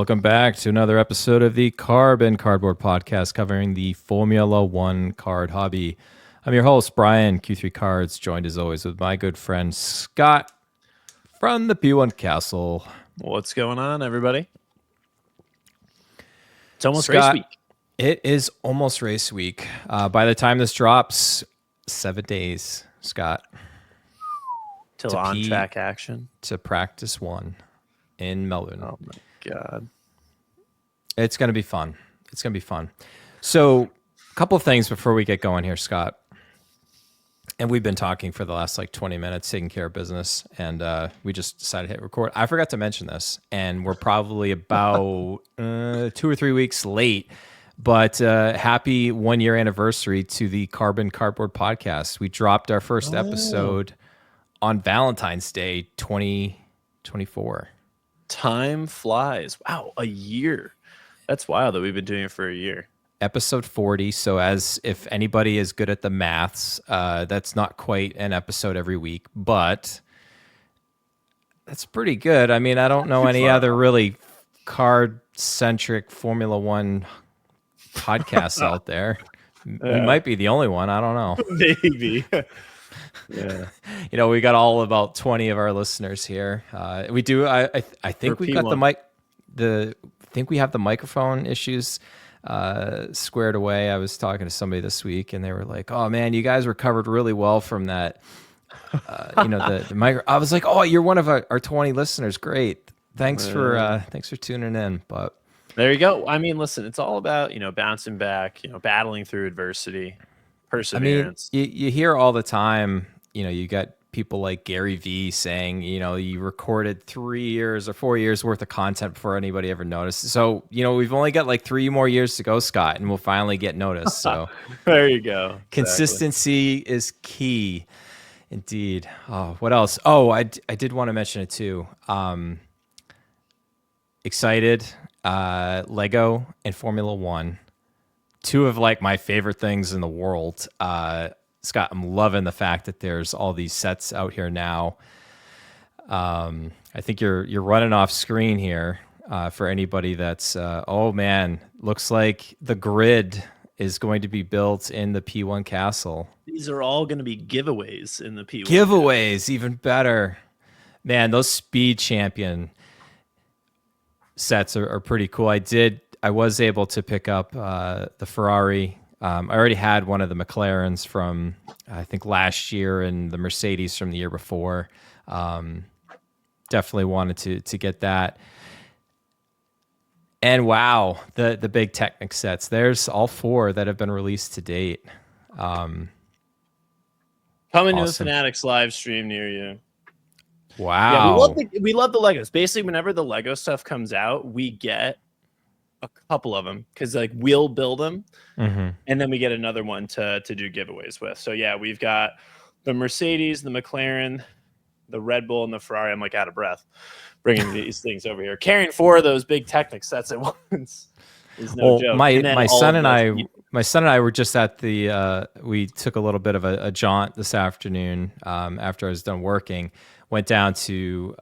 Welcome back to another episode of the Carbon Cardboard Podcast covering the Formula One card hobby. I'm your host, Bryan, Q3 Cards, joined as always with my good friend Scott from the P1 Castle. What's going on, everybody? It's almost Scott, race week. It is almost race week. By the time this drops, 7 days, Scott. Till on-track action. To practice one in Melbourne. Oh, my God. It's going to be fun. It's going to be fun. So, a couple of things before we get going here, Scott. And we've been talking for the last 20 minutes, taking care of business, and we just decided to hit record. I forgot to mention this, and we're probably about 2 or 3 weeks late, but happy 1-year anniversary to the Carbon Cardboard Podcast. We dropped our first episode on Valentine's Day 2024. Time flies. Wow, a year. That's wild that we've been doing it for a year. Episode 40. So as if anybody is good at the maths, that's not quite an episode every week, but that's pretty good. I mean, I don't know any other really card-centric Formula One podcasts out there. We might be the only one. I don't know. Maybe. Yeah. We got all about 20 of our listeners here. We do. I think we've got the mic. I think we have the microphone issues squared away. I was talking to somebody this week, and they were like, "Oh man, you guys recovered really well from that." The micro. I was like, "Oh, you're one of our 20 listeners. Great. Thanks for tuning in." But there you go. I mean, listen, it's all about bouncing back, battling through adversity, perseverance. I mean, you hear all the time. You got people like Gary V saying, you recorded 3 years or 4 years worth of content before anybody ever noticed. So, we've only got 3 more years to go, Scott, and we'll finally get noticed. So there you go. Consistency is key. Indeed. Oh, what else? Oh, I did want to mention it too. Excited. Lego and Formula One. Two of my favorite things in the world. Scott, I'm loving the fact that there's all these sets out here now. I think you're running off screen here for anybody that's. Oh man, looks like the grid is going to be built in the P1 Castle. These are all going to be giveaways in the P1. Giveaways, even better. Man, those Speed Champion sets are pretty cool. I was able to pick up the Ferrari. I already had one of the McLarens from, I think, last year and the Mercedes from the year before. Definitely wanted to get that. And wow, the big Technic sets. There's all 4 that have been released to date. Coming to the Fanatics live stream near you. Wow. Yeah, we love the Legos. Basically, whenever the Lego stuff comes out, we get a couple of them because we'll build them, and then we get another one to do giveaways with. So yeah, we've got the Mercedes, the McLaren, the Red Bull, and the Ferrari. I'm out of breath bringing these things over here. Carrying 4 of those big Technic sets at once is no joke. My son and I were just at the. We took a little bit of a jaunt this afternoon after I was done working. Went down to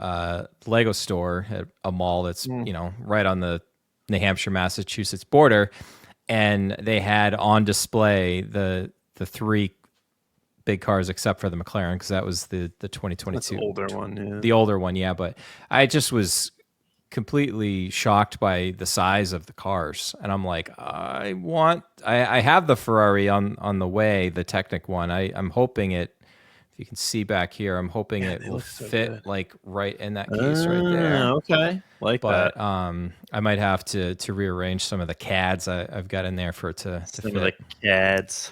Lego store at a mall that's right on the New Hampshire, Massachusetts border, and they had on display the 3 big cars except for the McLaren, because that was the 2022. That's the older one, yeah. The older one, yeah. But I just was completely shocked by the size of the cars, and I'm like, I have the Ferrari on the way, the Technic one. I'm hoping it. If you can see back here, I'm hoping it will fit right in that case right there. Okay, that. I might have to rearrange some of the CADs I've got in there for it to fit. Some of the CADs.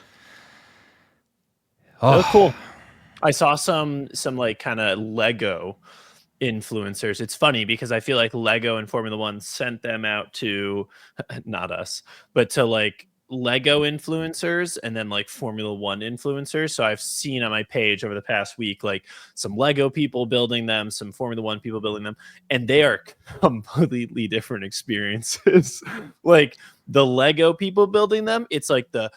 Oh, cool. I saw some kind of Lego influencers. It's funny because I feel like Lego and Formula One sent them out to, not us, but to Lego influencers and then Formula One influencers. So I've seen on my page over the past week some Lego people building them, some Formula One people building them, and they are completely different experiences. The Lego people building them, it's the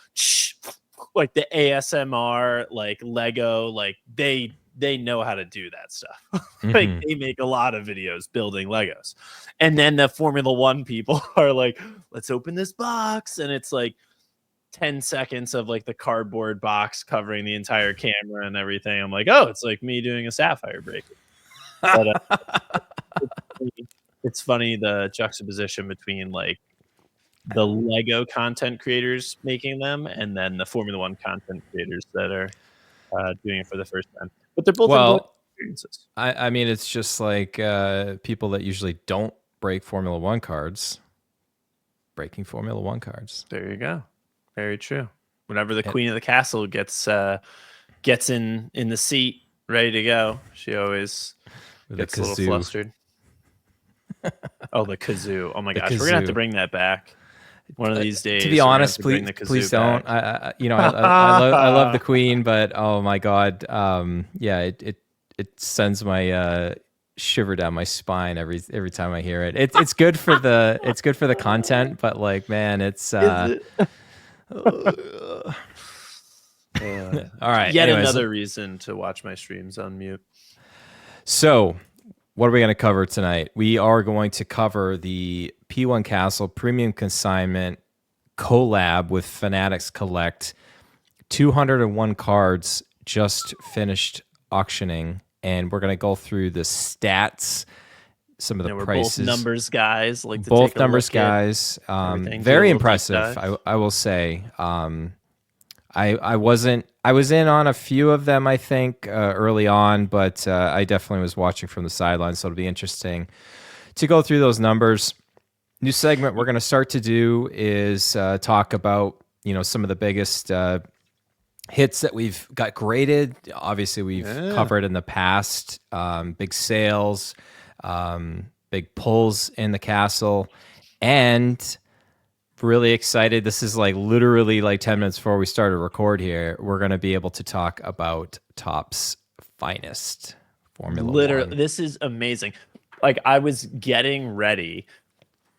ASMR Lego, they they know how to do that stuff. Like Mhm. they make a lot of videos building Legos. And then the Formula One people are like, let's open this box. And it's like 10 seconds of like the cardboard box covering the entire camera and everything. I'm like, oh, it's like me doing a sapphire breaking. But it's funny the juxtaposition between like the Lego content creators making them and then the Formula One content creators that are doing it for the first time. But they're both enjoyable Well, experiences. I mean, it's just like people that usually don't break Formula One cards breaking Formula One cards. There you go. Very true. Whenever the And queen of the castle gets in the seat, ready to go, she always with a gets a little kazoo. flustered. Oh, the kazoo! Oh my The gosh, we're gonna have to kazoo. bring that back one of these days. To be we're gonna have honest, to bring please, the kazoo please don't. back. I love the Queen, but oh my God, yeah, it sends my shiver down my spine every time I hear it. It's good for the content, but like, man, it's Is it? all right. Yet Anyways, another reason to watch my streams on mute. so what are we going to cover tonight? We are going to cover the P1 Castle Premium Consignment collab with Fanatics Collect. 201 cards just finished auctioning, and we're going to go through the stats, some of the We're prices. both numbers guys. Like to Both take a numbers look at guys. everything, do a Very little deep impressive, dive. I will say. I was in on a few of them, I think, early on, but I definitely was watching from the sidelines, so it'll be interesting to go through those numbers. New segment we're going to start to do is talk about, some of the biggest hits that we've got graded. Obviously, we've covered in the past, big sales, big pulls in the castle, and really excited. This is like literally like 10 minutes before we started record here. We're going to be able to talk about Topps finest Formula Literally, One. this is amazing. Like I was getting ready,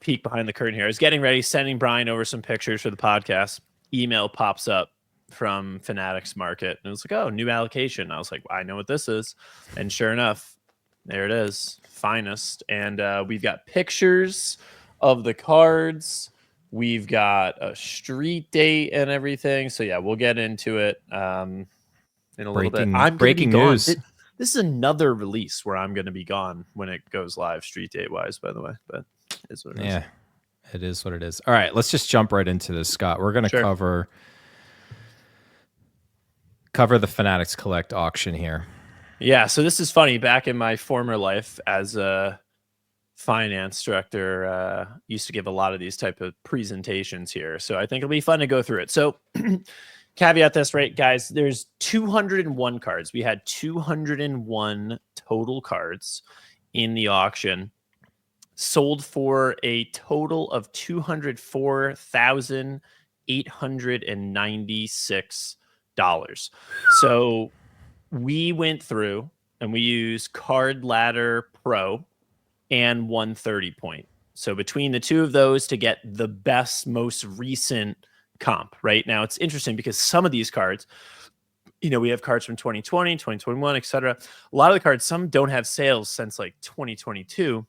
peek behind the curtain here. I was getting ready, sending Bryan over some pictures for the podcast. Email pops up from Fanatics Market, and it was like, "Oh, new allocation." I was like, "I know what this is," and sure enough, there it is, finest. And we've got pictures of the cards. We've got a street date and everything. So yeah, we'll get into it in a little bit. I'm going to be Breaking gone. news. This is another release where I'm going to be gone when it goes live, street date wise, by the way. But it's what it is. Yeah, it is what it is. All right, let's just jump right into this, Scott. We're going to cover the Fanatics Collect auction here. Yeah, so this is funny. Back in my former life as a finance director, used to give a lot of these type of presentations here. So I think it'll be fun to go through it. So caveat this, right, guys, there's 201 cards. We had 201 total cards in the auction, sold for a total of $204,896. So we went through and we used Card Ladder Pro and 130 point. So between the two of those to get the best, most recent comp. Right now, it's interesting because some of these cards, we have cards from 2020, 2021, etc. A lot of the cards, some don't have sales since like 2022.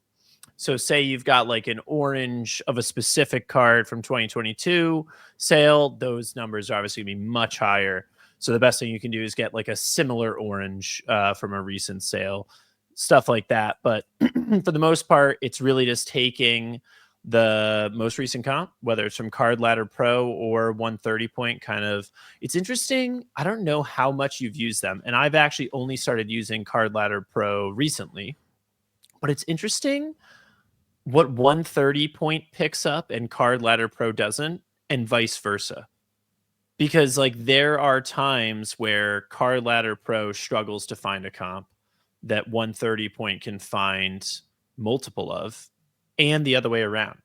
So say you've got like an orange of a specific card from 2022 sale, those numbers are obviously going to be much higher. So the best thing you can do is get like a similar orange from a recent sale, stuff like that. But for the most part, it's really just taking the most recent comp, whether it's from Card Ladder Pro or 130 point kind of. It's interesting. I don't know how much you've used them. And I've actually only started using Card Ladder Pro recently. But it's interesting what 130 point picks up and Card Ladder Pro doesn't, and vice versa. Because like there are times where Card Ladder Pro struggles to find a comp that 130 point can find multiple of, and the other way around.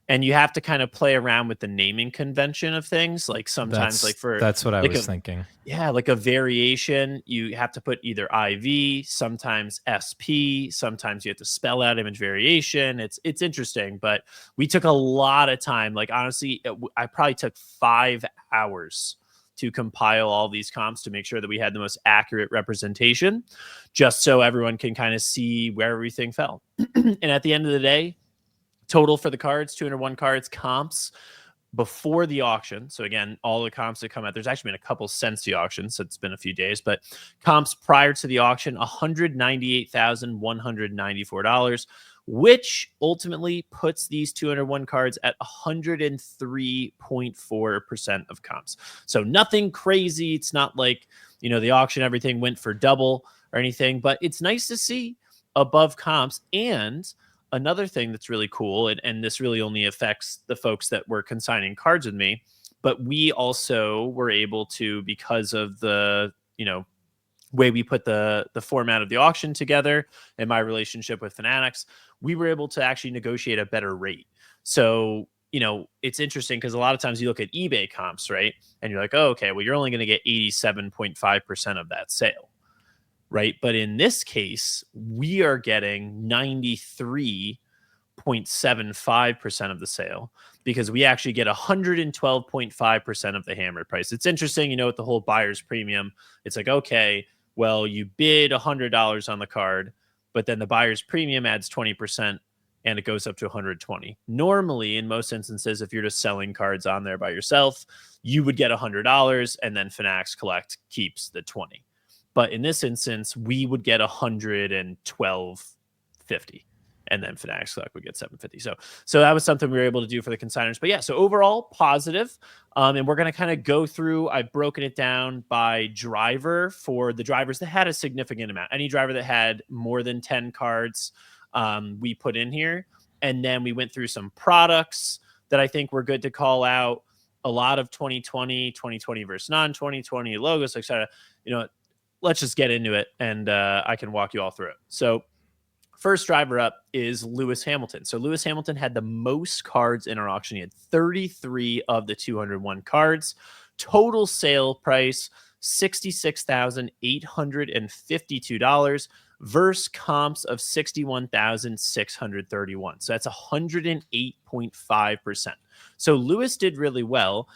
And you have to kind of play around with the naming convention of things. Like sometimes that's what I was thinking. Yeah, like a variation, you have to put either IV, sometimes SP, sometimes you have to spell out image variation. It's interesting, but we took a lot of time. Like honestly, I probably took 5 hours to compile all these comps to make sure that we had the most accurate representation, just so everyone can kind of see where everything fell. And at the end of the day, total for the cards, 201 cards, comps before the auction. So again, all the comps that come out, there's actually been a couple since the auction, so it's been a few days, but comps prior to the auction, $198,194, which ultimately puts these 201 cards at 103.4% of comps. So nothing crazy. It's not like, the auction, everything went for double or anything, but it's nice to see above comps. And another thing that's really cool, and this really only affects the folks that were consigning cards with me, but we also were able to, because of the, way we put the format of the auction together and my relationship with Fanatics, we were able to actually negotiate a better rate. So, it's interesting because a lot of times you look at eBay comps, right? And you're like, oh, okay, well, you're only going to get 87.5% of that sale. Right. But in this case, we are getting 93.75% of the sale because we actually get 112.5% of the hammer price. It's interesting, with the whole buyer's premium, it's like, okay, well, you bid $100 on the card, but then the buyer's premium adds 20% and it goes up to 120. Normally, in most instances, if you're just selling cards on there by yourself, you would get $100 and then Fanatics Collect keeps the 20. But in this instance, we would get 112.50, and then Fanatics Collect would get 750. So that was something we were able to do for the consigners. But yeah, so overall positive. And we're going to kind of go through. I've broken it down by driver for the drivers that had a significant amount. Any driver that had more than 10 cards, we put in here. And then we went through some products that I think were good to call out. A lot of 2020 versus non-2020 logos, etc. Let's just get into it, and I can walk you all through it. So first driver up is Lewis Hamilton. So Lewis Hamilton had the most cards in our auction. He had 33 of the 201 cards. Total sale price, $66,852 versus comps of $61,631. So that's 108.5%. So Lewis did really well.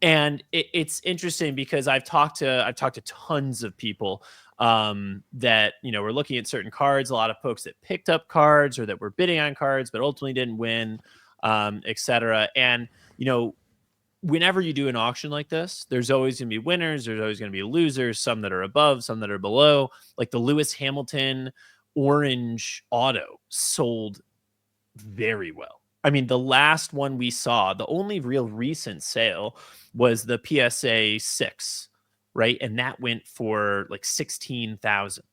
And it's interesting because I've talked to tons of people that were looking at certain cards. A lot of folks that picked up cards or that were bidding on cards but ultimately didn't win, etc. And whenever you do an auction like this, there's always going to be winners. There's always going to be losers. Some that are above, some that are below. Like the Lewis Hamilton orange auto sold very well. I mean, the last one we saw, the only real recent sale was the PSA 6, right? And that went for like 16,000.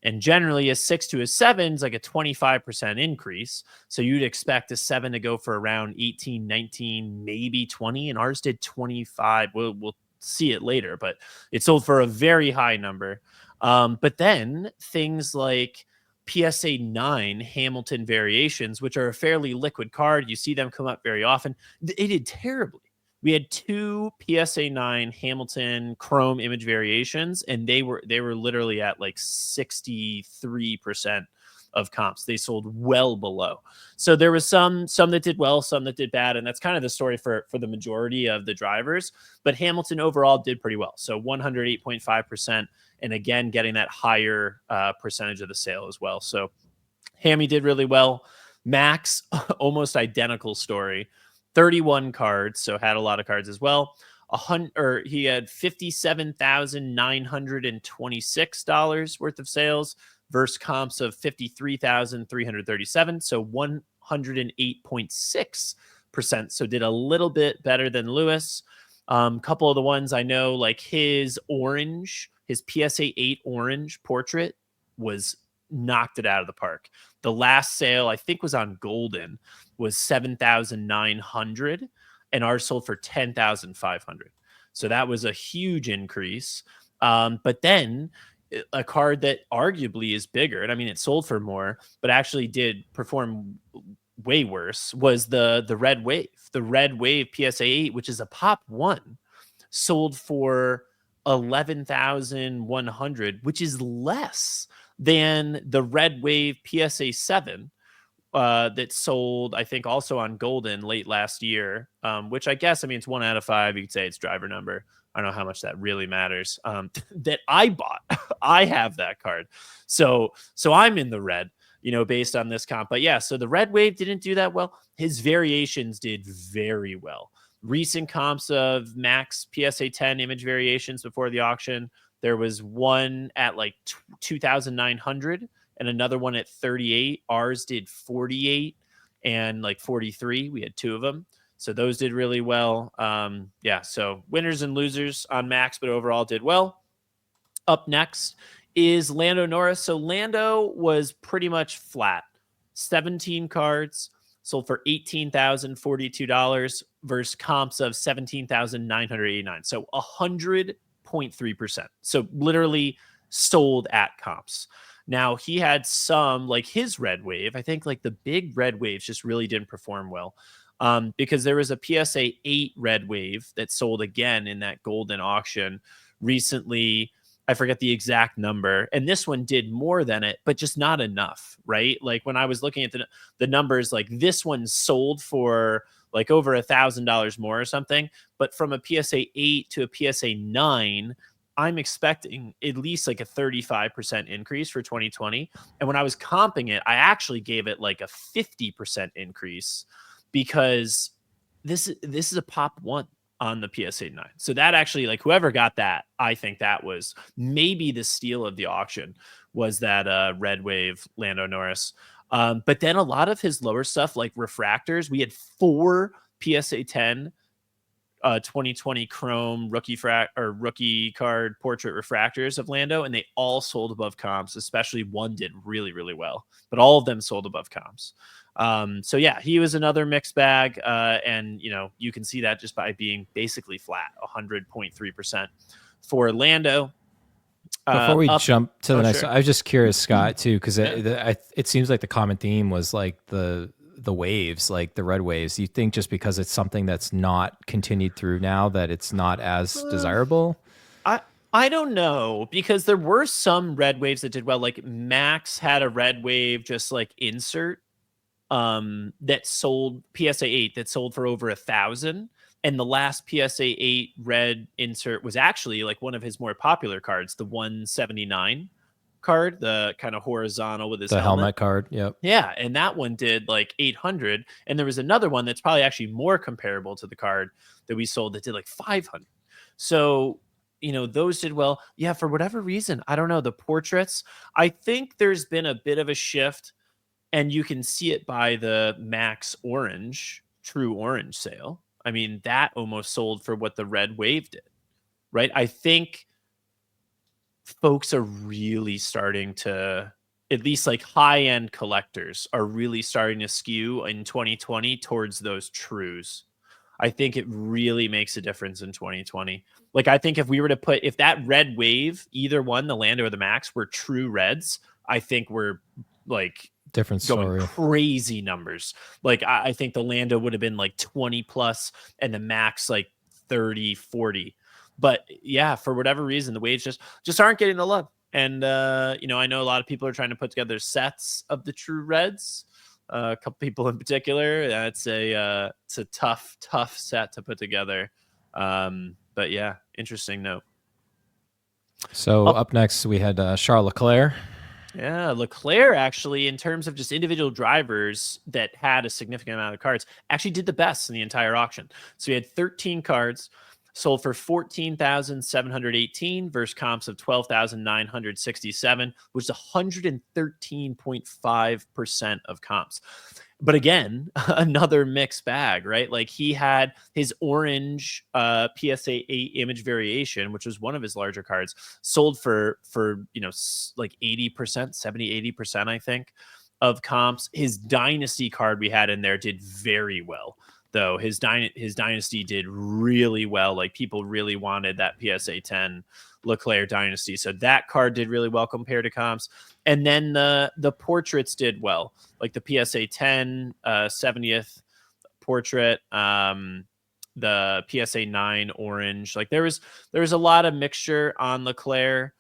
And generally a 6 to a 7 is like a 25% increase. So you'd expect a 7 to go for around 18, 19, maybe 20. And ours did 25. We'll see it later, but it sold for a very high number. But then things like PSA 9 Hamilton variations, which are a fairly liquid card. You see them come up very often. It did terribly. We had 2 PSA 9 Hamilton chrome image variations, and they were literally at like 63% of comps. They sold well below. So there was some that did well, some that did bad, and that's kind of the story for the majority of the drivers. But Hamilton overall did pretty well. So 108.5%. And again, getting that higher percentage of the sale as well. So Hammy did really well. Max, almost identical story. 31 cards, so had a lot of cards as well. He had $57,926 worth of sales versus comps of $53,337. So 108.6%. So did a little bit better than Lewis. Couple of the ones I know, like his PSA 8 orange portrait was knocked it out of the park. The last sale, I think, was on Golden, was 7,900, and ours sold for 10,500. So that was a huge increase. But then a card that arguably is bigger, and I mean, it sold for more, but actually did perform way worse, was the Red Wave. The Red Wave PSA 8, which is a Pop 1, sold for 11,100, which is less than the Red Wave PSA 7 that sold, I think, also on Golden late last year, which I guess, I mean, it's 1 out of 5. You could say it's driver number. I don't know how much that really matters. That I bought. I have that card. So I'm in the red, based on this comp. But yeah, so the red wave didn't do that well. His variations did very well. Recent comps of max PSA 10 image variations before the auction, there was one at like 2,900 and another one at 38. Ours did 48 and like 43. We had two of them. So those did really well. Yeah, so winners and losers on max, but overall did well. Up next is Lando Norris. So Lando was pretty much flat. 17 cards, sold for $18,042 versus comps of $17,989. So 100.3%. So literally sold at comps. Now he had some, like his red wave. I think like the big red waves just really didn't perform well. Because there was a PSA 8 red wave that sold again in that golden auction recently. I forget the exact number. And this one did more than it, but just not enough, right? Like when I was looking at the numbers, like this one sold for like over $1,000 more or something. But from a PSA 8 to a PSA 9, I'm expecting at least like a 35% increase for 2020. And when I was comping it, I actually gave it like a 50% increase because this is a pop one on the PSA 9. So that actually, like whoever got that, I think that was maybe the steal of the auction, was that red wave Lando Norris. But then a lot of his lower stuff like refractors, we had 4 PSA 10 2020 Chrome rookie card portrait refractors of Lando, and they all sold above comps. Especially one did really, really well, but all of them sold above comps. So yeah, he was another mixed bag, and you can see that just by being basically flat, 100.3% for Lando. Before we jump to the next, sure. I was just curious, Scott, too, because Yeah. it seems like the common theme was like the waves, like the red waves. You think just because it's something that's not continued through now that it's not as desirable? I don't know, because there were some red waves that did well. Like Max had a red wave just like insert that sold PSA 8 that sold for over 1,000. And the last PSA 8 red insert was actually like one of his more popular cards, the 179 card, the kind of horizontal with his The helmet. helmet card, yep. Yeah, and that one did like 800. And there was another one that's probably actually more comparable to the card that we sold that did like 500. So, those did well. Yeah, for whatever reason, I don't know. The portraits, I think there's been a bit of a shift, and you can see it by the Max Orange, True Orange sale. I mean, that almost sold for what the Red Wave did, right? I think folks are really starting to, at least like high-end collectors are really starting to skew in 2020 towards those trues. I think it really makes a difference in 2020. Like, I think if we were to if that red wave, either one, the Lando or the Max, were true reds, I think we're like Different going story. crazy numbers. Like, I think the Lando would have been like 20 plus and the Max like 30, 40. But yeah, for whatever reason, the waves just aren't getting the love. And I know a lot of people are trying to put together sets of the true reds. A couple people in particular. It's a tough set to put together. But yeah, interesting note. So up next we had Charles Leclerc. Yeah, Leclerc actually, in terms of just individual drivers that had a significant amount of cards, actually did the best in the entire auction. So he had 13 cards, sold for 14,718 versus comps of 12,967, which is 113.5% of comps. But again, another mixed bag, right? Like he had his orange PSA 8 image variation, which was one of his larger cards, sold for like 80%, 70, 80%, I think, of comps. His dynasty card we had in there did very well, though. His dynasty did really well. Like people really wanted that PSA 10 Leclerc dynasty. So that card did really well compared to comps. And then the portraits did well, like the PSA 10 70th portrait, the PSA 9 orange. Like there was a lot of mixture on Leclerc.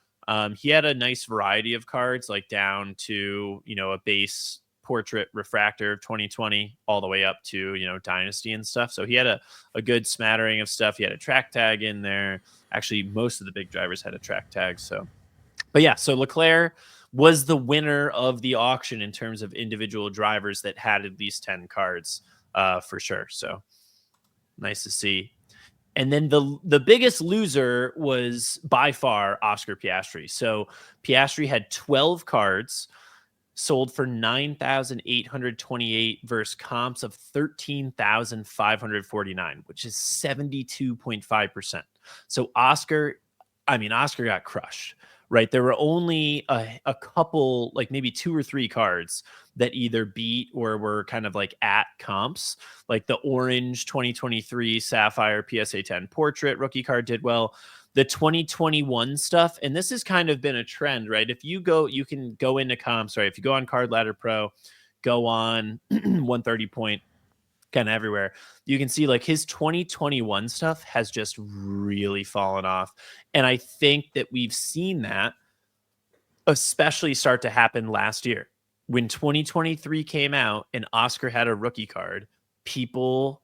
He had a nice variety of cards, like down to a base portrait refractor of 2020 all the way up to dynasty and stuff. So he had a good smattering of stuff. He had a track tag in there. Actually, most of the big drivers had a track tag. So, but yeah, so Leclerc was the winner of the auction in terms of individual drivers that had at least 10 cards, for sure. So nice to see. And then the biggest loser was by far Oscar Piastri. So Piastri had 12 cards, sold for 9,828 versus comps of 13,549, which is 72.5%. So Oscar got crushed, right? There were only a couple, like maybe 2 or 3 cards that either beat or were kind of like at comps, like the orange 2023 Sapphire PSA 10 portrait rookie card did well. The 2021 stuff, and this has kind of been a trend, right? If you can go into comps, right? If you go on Card Ladder Pro, go on 130 point, kind of everywhere, you can see like his 2021 stuff has just really fallen off. And I think that we've seen that especially start to happen last year. When 2023 came out and Oscar had a rookie card, people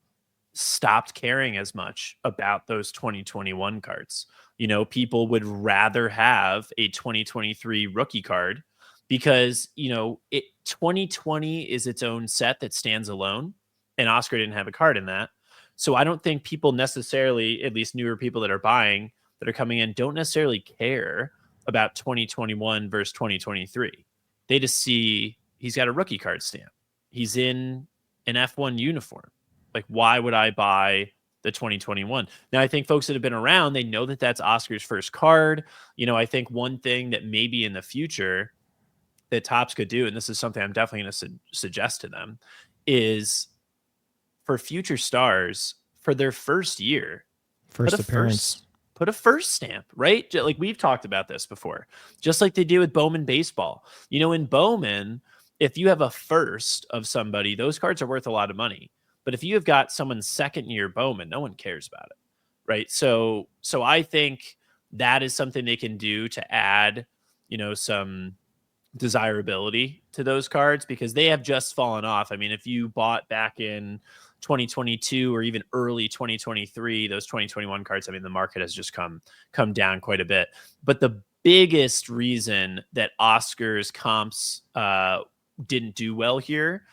stopped caring as much about those 2021 cards. You know, people would rather have a 2023 rookie card because, 2020 is its own set that stands alone, and Oscar didn't have a card in that. So I don't think people necessarily, at least newer people that are buying, that are coming in, don't necessarily care about 2021 versus 2023. They just see he's got a rookie card stamp. He's in an F1 uniform. Like, why would I buy the 2021? Now, I think folks that have been around, they know that that's Oscar's first card. I think one thing that maybe in the future that Topps could do, and this is something I'm definitely going to suggest to them, is for future stars, for their first year, First appearance. Put a first stamp, right? Like we've talked about this before, just like they do with Bowman baseball. In Bowman, if you have a first of somebody, those cards are worth a lot of money. But if you have got someone's second year Bowman, no one cares about it, right? So I think that is something they can do to add, some desirability to those cards, because they have just fallen off. I mean, if you bought back in 2022 or even early 2023, those 2021 cards, I mean, the market has just come down quite a bit. But the biggest reason that Oscar's comps didn't do well here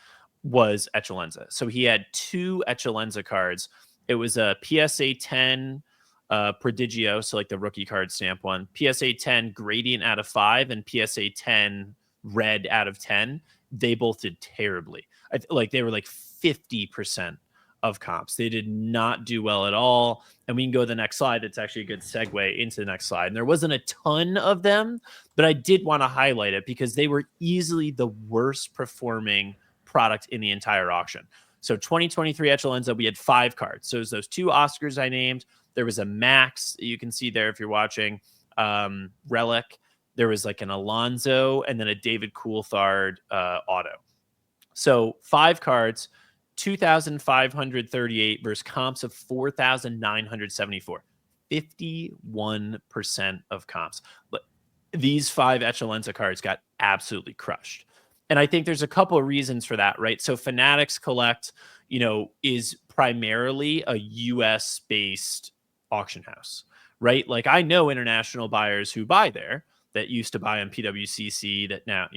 was Echelenza. So he had 2 Echelenza cards. It was a PSA 10 Prodigio, so like the rookie card stamp one, PSA 10 Gradient out of 5, and PSA 10 Red out of 10. They both did terribly. Like they were like 50% of comps. They did not do well at all. And we can go to the next slide. That's actually a good segue into the next slide. And there wasn't a ton of them, but I did want to highlight it because they were easily the worst performing product in the entire auction. So 2023 Echelenza, we had 5 cards. So it was those 2 Oscars I named. There was a Max, you can see there if you're watching, Relic. There was like an Alonso and then a David Coulthard auto. So 5 cards, 2,538 versus comps of 4,974. 51% of comps. But these 5 Echelenza cards got absolutely crushed. And I think there's a couple of reasons for that, right? So Fanatics Collect, is primarily a US based auction house, right? Like I know international buyers who buy there that used to buy on PWCC that now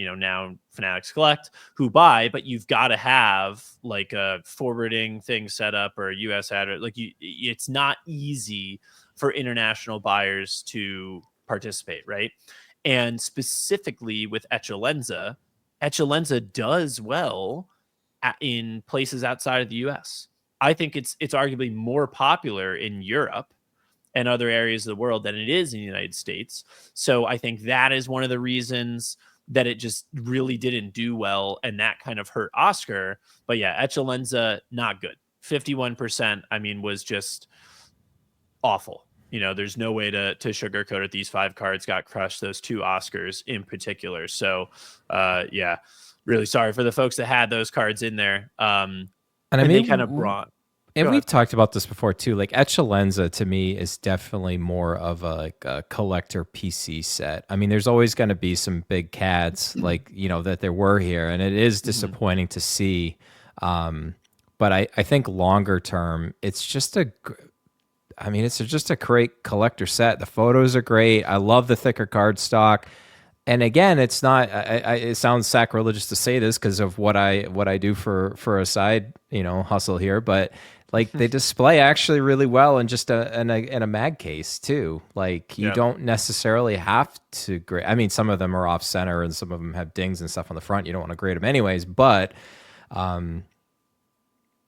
Fanatics Collect who buy, but you've got to have like a forwarding thing set up or a US address. Like it's not easy for international buyers to participate, right? And specifically with Echelenza does well in places outside of the US. I think it's arguably more popular in Europe and other areas of the world than it is in the United States. So I think that is one of the reasons that it just really didn't do well, and that kind of hurt Oscar. But yeah, Echelenza, not good. 51%, I mean, was just awful. There's no way to sugarcoat it. These 5 cards got crushed, those 2 Oscars in particular. So yeah, really sorry for the folks that had those cards in there. And they kind of brought... And we've talked about this before too. Like Echelenza to me is definitely more of a collector PC set. I mean, there's always going to be some big cats like, that there were here. And it is disappointing to see. But I think longer term, it's just I mean, it's just a great collector set. The photos are great. I love the thicker card stock. And again, it's not. It sounds sacrilegious to say this because of what I do for a side hustle here, but like they display actually really well in just in a mag case too. Like you Yeah. don't necessarily have to grade. I mean, some of them are off center and some of them have dings and stuff on the front. You don't want to grade them anyways, but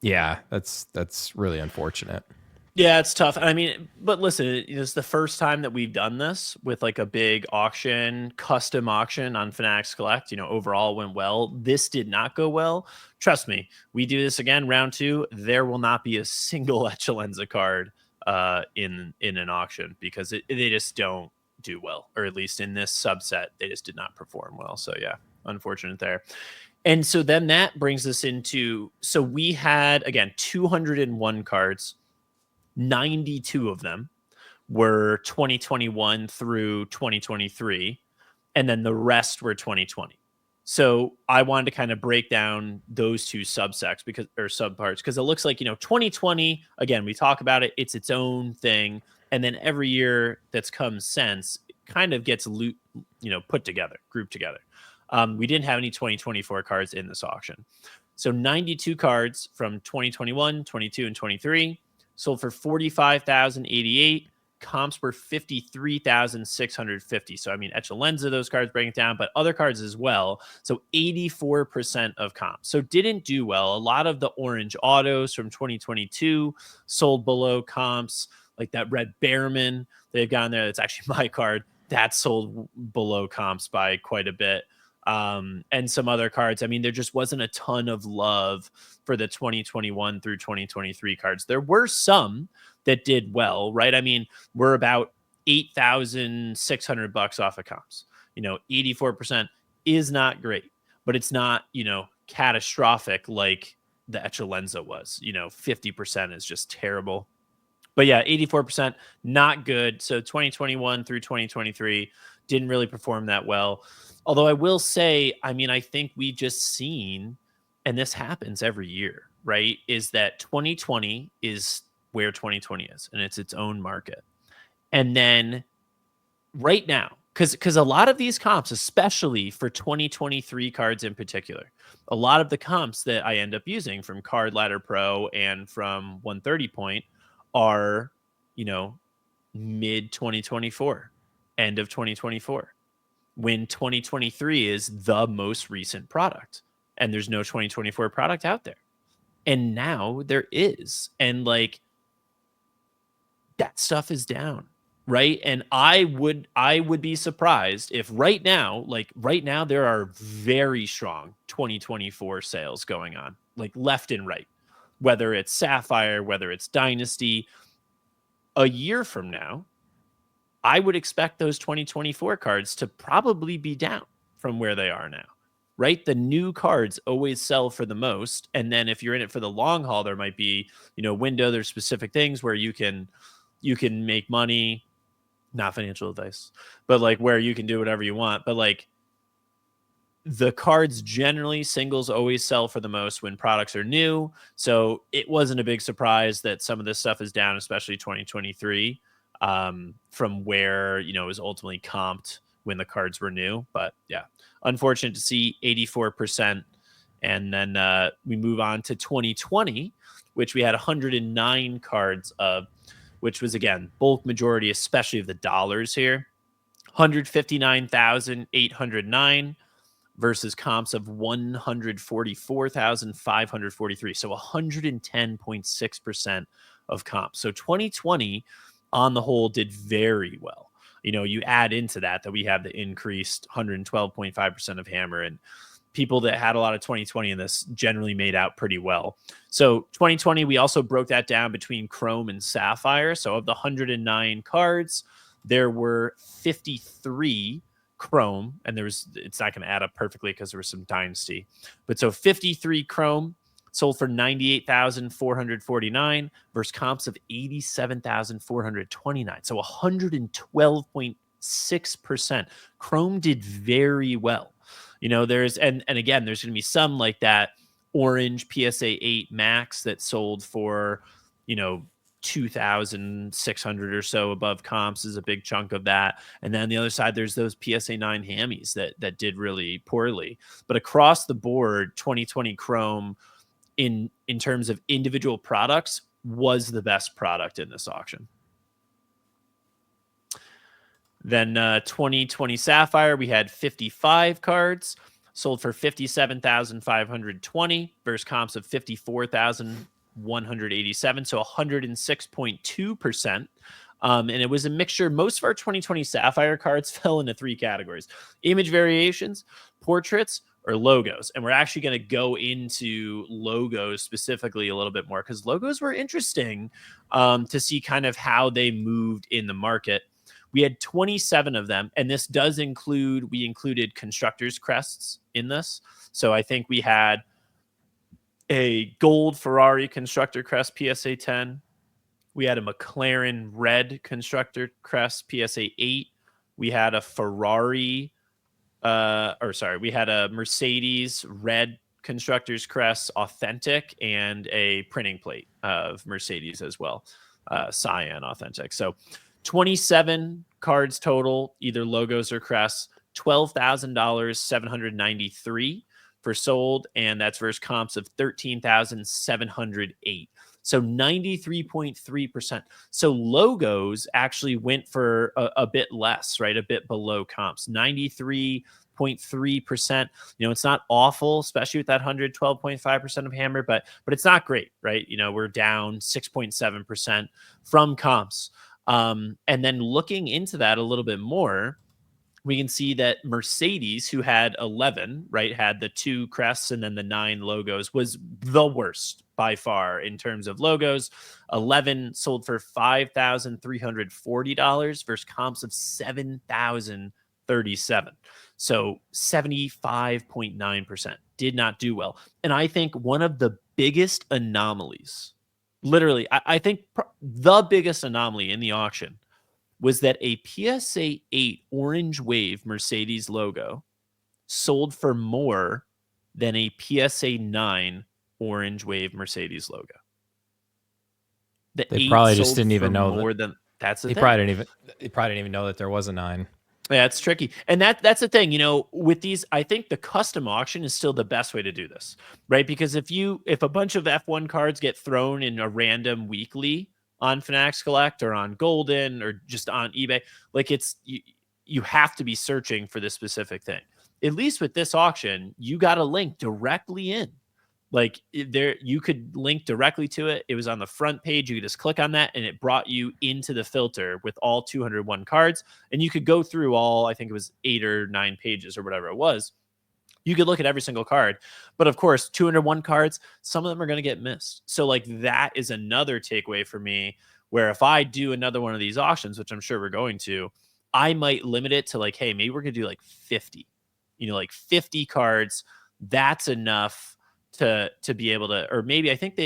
yeah, that's really unfortunate. Yeah, it's tough. I mean, but listen, it's the first time that we've done this with like a big auction, custom auction on Fanatics Collect. Overall went well. This did not go well. Trust me, we do this again, round 2. There will not be a single Echelenza card in an auction because they just don't do well, or at least in this subset, they just did not perform well. So yeah, unfortunate there. And so then that brings us into, so we had again 201 cards. 92 of them were 2021 through 2023, and then the rest were 2020. So I wanted to kind of break down those two subsets or subparts because it looks like 2020, again, we talk about it, it's its own thing, and then every year that's come since it kind of gets put together, grouped together. We didn't have any 2024 cards in this auction. So 92 cards from 2021, 22, and 23 sold for 45,088. Comps were 53,650. So, I mean, Echelenza, those cards bring it down, but other cards as well. So 84% of comps. So didn't do well. A lot of the orange autos from 2022 sold below comps, like that red Bearman they've got in there. That's actually my card. That sold below comps by quite a bit. And some other cards. I mean, there just wasn't a ton of love for the 2021 through 2023 cards. There were some that did well, right? I mean, we're about $8,600 off of comps. 84% is not great, but it's not, catastrophic like the Echelenza was. 50% is just terrible. But yeah, 84%, not good. So 2021 through 2023 didn't really perform that well. Although I will say, I mean, I think we just seen, and this happens every year, right? Is that 2020 is where 2020 is, and it's its own market. And then right now, because a lot of these comps, especially for 2023 cards in particular, a lot of the comps that I end up using from Card Ladder Pro and from 130 Point are, mid 2024, end of 2024. When 2023 is the most recent product and there's no 2024 product out there. And now there is. And like that stuff is down, right? And I would be surprised if right now there are very strong 2024 sales going on, like left and right. Whether it's Sapphire, whether it's Dynasty, a year from now, I would expect those 2024 cards to probably be down from where they are now, right? The new cards always sell for the most. And then if you're in it for the long haul, there might be, window, there's specific things where you can make money, not financial advice, but like where you can do whatever you want. But like the cards generally, singles always sell for the most when products are new. So it wasn't a big surprise that some of this stuff is down, especially 2023. From where it was ultimately comped when the cards were new. But yeah, unfortunate to see 84%. And then we move on to 2020, which we had 109 cards of, which was again bulk majority, especially of the dollars here. 159,809 versus comps of 144,543. So 110.6% of comps. So 2020 on the whole did very well. You add into that we have the increased 112.5% of hammer, and people that had a lot of 2020 in this generally made out pretty well. So 2020, we also broke that down between Chrome and Sapphire. So of the 109 cards, there were 53 Chrome, and it's not going to add up perfectly because there was some Dynasty, but so 53 Chrome sold for 98,449 versus comps of 87,429. So 112.6%. Chrome did very well. There's and again, there's going to be some like that orange PSA 8 Max that sold for, 2,600 or so above comps is a big chunk of that. And then on the other side, there's those PSA 9 hammies that did really poorly. But across the board, 2020 Chrome in terms of individual products was the best product in this auction. Then 2020 Sapphire, we had 55 cards sold for 57,520 versus comps of 54,187, so 106.2%. And it was a mixture. Most of our 2020 Sapphire cards fell into 3 categories: image variations, portraits, or logos. And we're actually going to go into logos specifically a little bit more, because logos were interesting to see kind of how they moved in the market. We had 27 of them, and this does include, we included constructors' crests in this. So I think we had a gold Ferrari constructor crest PSA 10. We had a McLaren red constructor crest PSA 8. We had a Ferrari, we had a Mercedes red constructor's crest authentic, and a printing plate of Mercedes as well, cyan authentic. So 27 cards total, either logos or crests, $12,793 for sold, and that's versus comps of 13,708. So 93.3%. So logos actually went for a bit less, right? A bit below comps, 93.3%. You know, it's not awful, especially with that 112.5% of hammer, but it's not great, right? You know, we're down 6.7% from comps. And then looking into that a little bit more, we can see that Mercedes, who had 11, right, had the 2 crests and then the 9 logos, was the worst by far in terms of logos. 11 sold for $5,340 versus comps of $7,037. So 75.9% did not do well. And I think one of the biggest anomalies, literally, I think the biggest anomaly in the auction, was that a PSA 8 orange wave Mercedes logo sold for more than a PSA 9 orange wave Mercedes logo. The They 8 probably just sold didn't even for know more that. than that's the They thing. probably didn't even know that there was a 9. Yeah, it's tricky. And that's the thing, you know, with these, I think the custom auction is still the best way to do this, right? Because if a bunch of F1 cards get thrown in a random weekly on Fanatics Collect or on Golden or just on eBay, like you have to be searching for this specific thing. At least with this auction, you got a link directly in. Like there, you could link directly to it. It was on the front page. You could just click on that, and it brought you into the filter with all 201 cards. And you could go through all, I think it was 8 or 9 pages or whatever it was. You could look at every single card. But of course, 201 cards, some of them are going to get missed. So like that is another takeaway for me, where if I do another one of these auctions, which I'm sure we're going to, I might limit it to like, hey, maybe we're going to do like 50, you know, like 50 cards. That's enough to be able to, or maybe I think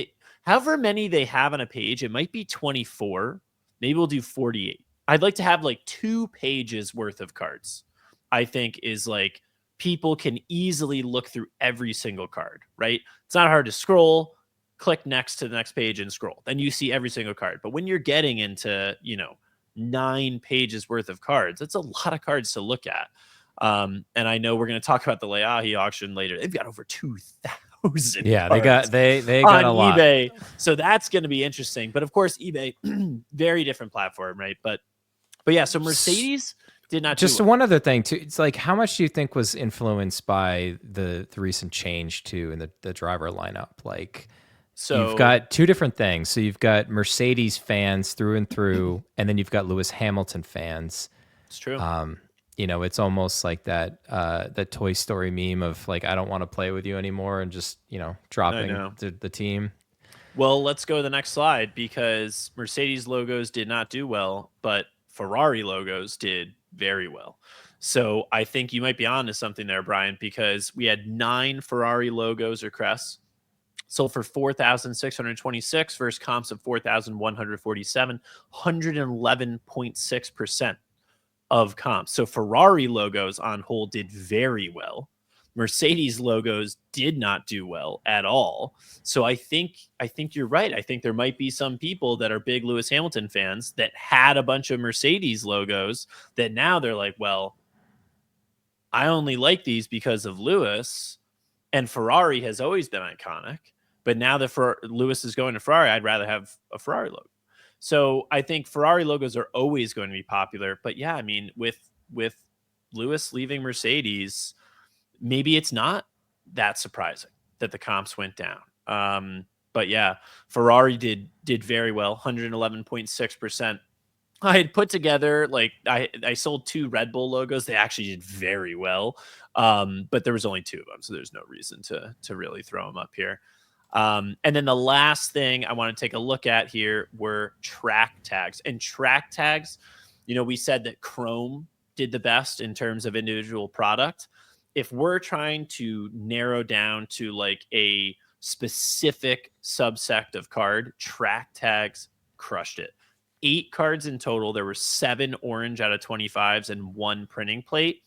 however many they have on a page, it might be 24. Maybe we'll do 48. I'd like to have like 2 pages worth of cards. I think is like, people can easily look through every single card, right? It's not hard to scroll, click next to the next page and scroll. Then you see every single card. But when you're getting into, you know, 9 pages worth of cards, it's a lot of cards to look at. And I know we're going to talk about the Leahi auction later. They've got over 2,000. Yeah, cards they got a lot on eBay. So that's going to be interesting. But of course, eBay, very different platform, right? But yeah, so Mercedes did not just do well. one other thing too. It's like, how much do you think was influenced by the recent change too in the driver lineup? Like, So you've got 2 different things. So you've got Mercedes fans through and through, and then you've got Lewis Hamilton fans. it's true. You know, it's almost like that Toy Story meme of like, I don't want to play with you anymore, and just, you know, dropping the team. Well, let's go to the next slide, because Mercedes logos did not do well, but Ferrari logos did very well. So I think you might be onto something there, Brian, because we had 9 Ferrari logos or crests sold for 4,626 versus comps of 4,147, 111.6% of comps. So Ferrari logos on whole did very well. Mercedes logos did not do well at all. So I think you're right. I think there might be some people that are big Lewis Hamilton fans that had a bunch of Mercedes logos that now they're like, well, I only like these because of Lewis, and Ferrari has always been iconic. But now that Lewis is going to Ferrari, I'd rather have a Ferrari logo. So I think Ferrari logos are always going to be popular. But yeah, I mean, with Lewis leaving Mercedes, maybe it's not that surprising that the comps went down. But yeah, Ferrari did very well, 111.6%. I had put together like I sold 2 Red Bull logos. They actually did very well, but there was only 2 of them, so there's no reason to really throw them up here. And then the last thing I want to take a look at here were track tags. And track tags, we said that Chrome did the best in terms of individual product. If we're trying to narrow down to like a specific subsect of card, track tags crushed it. 8 cards in total. There were 7 orange out of 25s and 1 printing plate.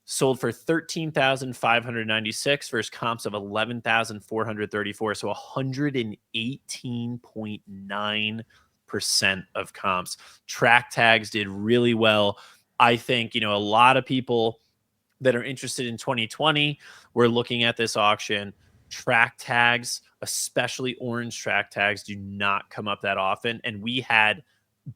Sold for 13,596 versus comps of 11,434. So 118.9% of comps. Track tags did really well. I think, a lot of people that are interested in 2020 were looking at this auction. Track tags, especially orange track tags, do not come up that often. And we had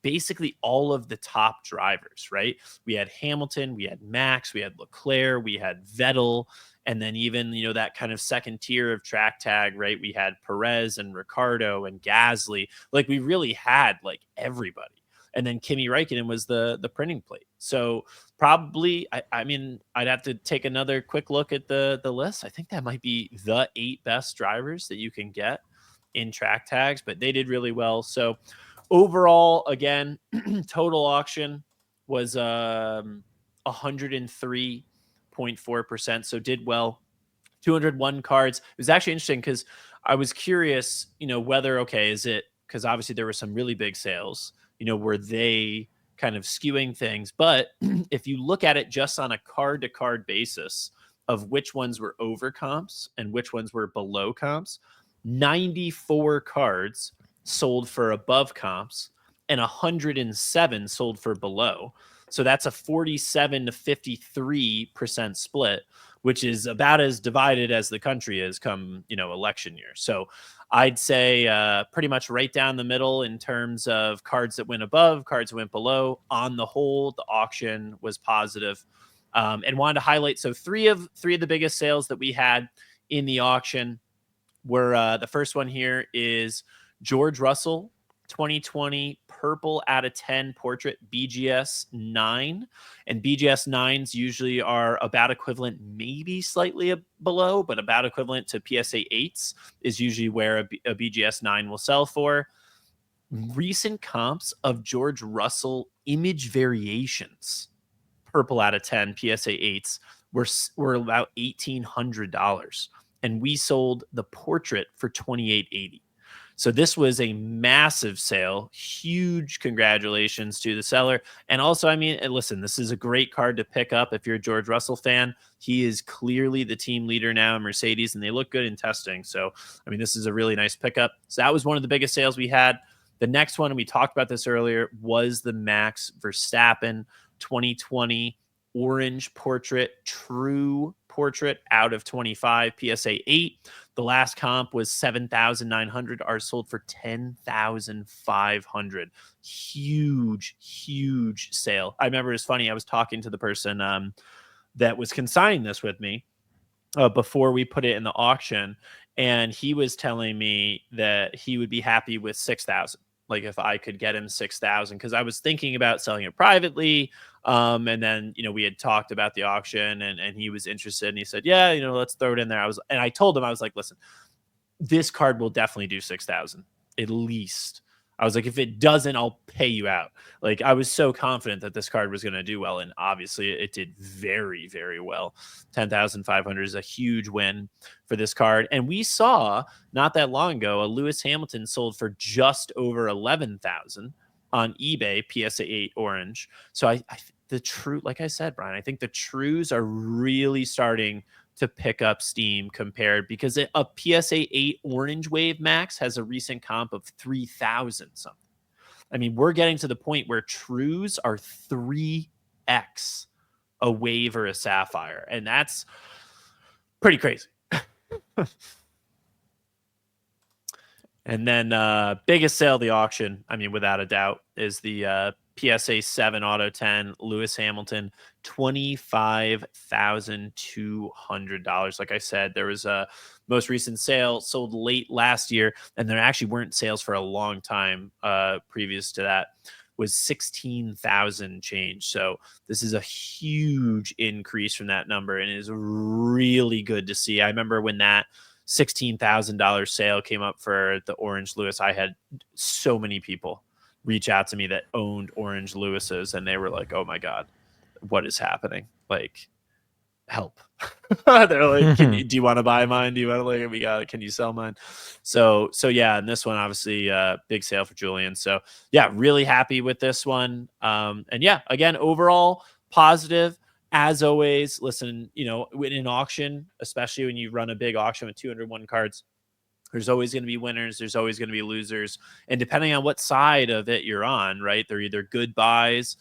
basically all of the top drivers, right? We had Hamilton, we had Max, we had Leclerc, we had Vettel, and then even, that kind of second tier of track tag, right? We had Perez and Ricardo and Gasly. Like we really had like everybody. And then Kimi Räikkönen was the printing plate. So probably, I mean, I'd have to take another quick look at the list. I think that might be the 8 best drivers that you can get in track tags, but they did really well. So overall, again, total auction was 103.4%. So did well. 201 cards. It was actually interesting because I was curious, whether, okay, is it because obviously there were some really big sales, were they kind of skewing things? But if you look at it just on a card to card basis of which ones were over comps and which ones were below comps, 94 cards sold for above comps and 107 sold for below. So that's a 47 to 53% split, which is about as divided as the country is come, election year. So I'd say pretty much right down the middle in terms of cards that went above, cards that went below. On the whole, the auction was positive. And wanted to highlight, so three of the biggest sales that we had in the auction were the first one here is George Russell 2020 purple out of 10 portrait BGS 9, and BGS 9s usually are about equivalent, maybe slightly below, but about equivalent to PSA 8s is usually where a BGS 9 will sell for. Recent comps of George Russell image variations purple out of 10 PSA 8s were about $1,800, and we sold the portrait for $2,880. So this was a massive sale. Huge congratulations to the seller. And also, I mean, listen, this is a great card to pick up if you're a George Russell fan. He is clearly the team leader now in Mercedes, and they look good in testing. So, I mean, this is a really nice pickup. So that was one of the biggest sales we had. The next one, and we talked about this earlier, was the Max Verstappen 2020 orange portrait, true portrait out of 25 PSA 8. The last comp was 7,900. Ours sold for 10,500. Huge sale. I remember it's funny. I was talking to the person that was consigning this with me before we put it in the auction, and he was telling me that he would be happy with 6,000. Like if I could get him 6,000, because I was thinking about selling it privately. And then, we had talked about the auction and he was interested and he said, yeah, let's throw it in there. I told him, I was like, listen, this card will definitely do 6,000 at least. I was like, if it doesn't, I'll pay you out. Like I was so confident that this card was going to do well. And obviously it did very, very well. 10,500 is a huge win for this card. And we saw not that long ago, a Lewis Hamilton sold for just over 11,000 on eBay, PSA 8 orange. So like I said, Brian, I think the trues are really starting to pick up steam compared, because a PSA 8 Orange Wave Max has a recent comp of 3,000 something. I mean, we're getting to the point where trues are 3x a wave or a sapphire, and that's pretty crazy. And then biggest sale of the auction, I mean, without a doubt, is the PSA 7 Auto 10 Lewis Hamilton, $25,200. Like I said, there was a most recent sale sold late last year, and there actually weren't sales for a long time previous to that. Was 16,000 change. So this is a huge increase from that number, and it is really good to see. I remember when that $16,000 sale came up for the Orange Lewis, I had so many people reach out to me that owned Orange Lewis's, and they were like, "Oh my God, what is happening? Like, help." They're like, do you want to buy mine? Do you want to, like, can you sell mine? So yeah, and this one, obviously, big sale for Julian. So yeah, really happy with this one. And yeah, again, overall positive. As always, listen, in an auction, especially when you run a big auction with 201 cards, there's always going to be winners. There's always going to be losers. And depending on what side of it you're on, right, they're either good buys,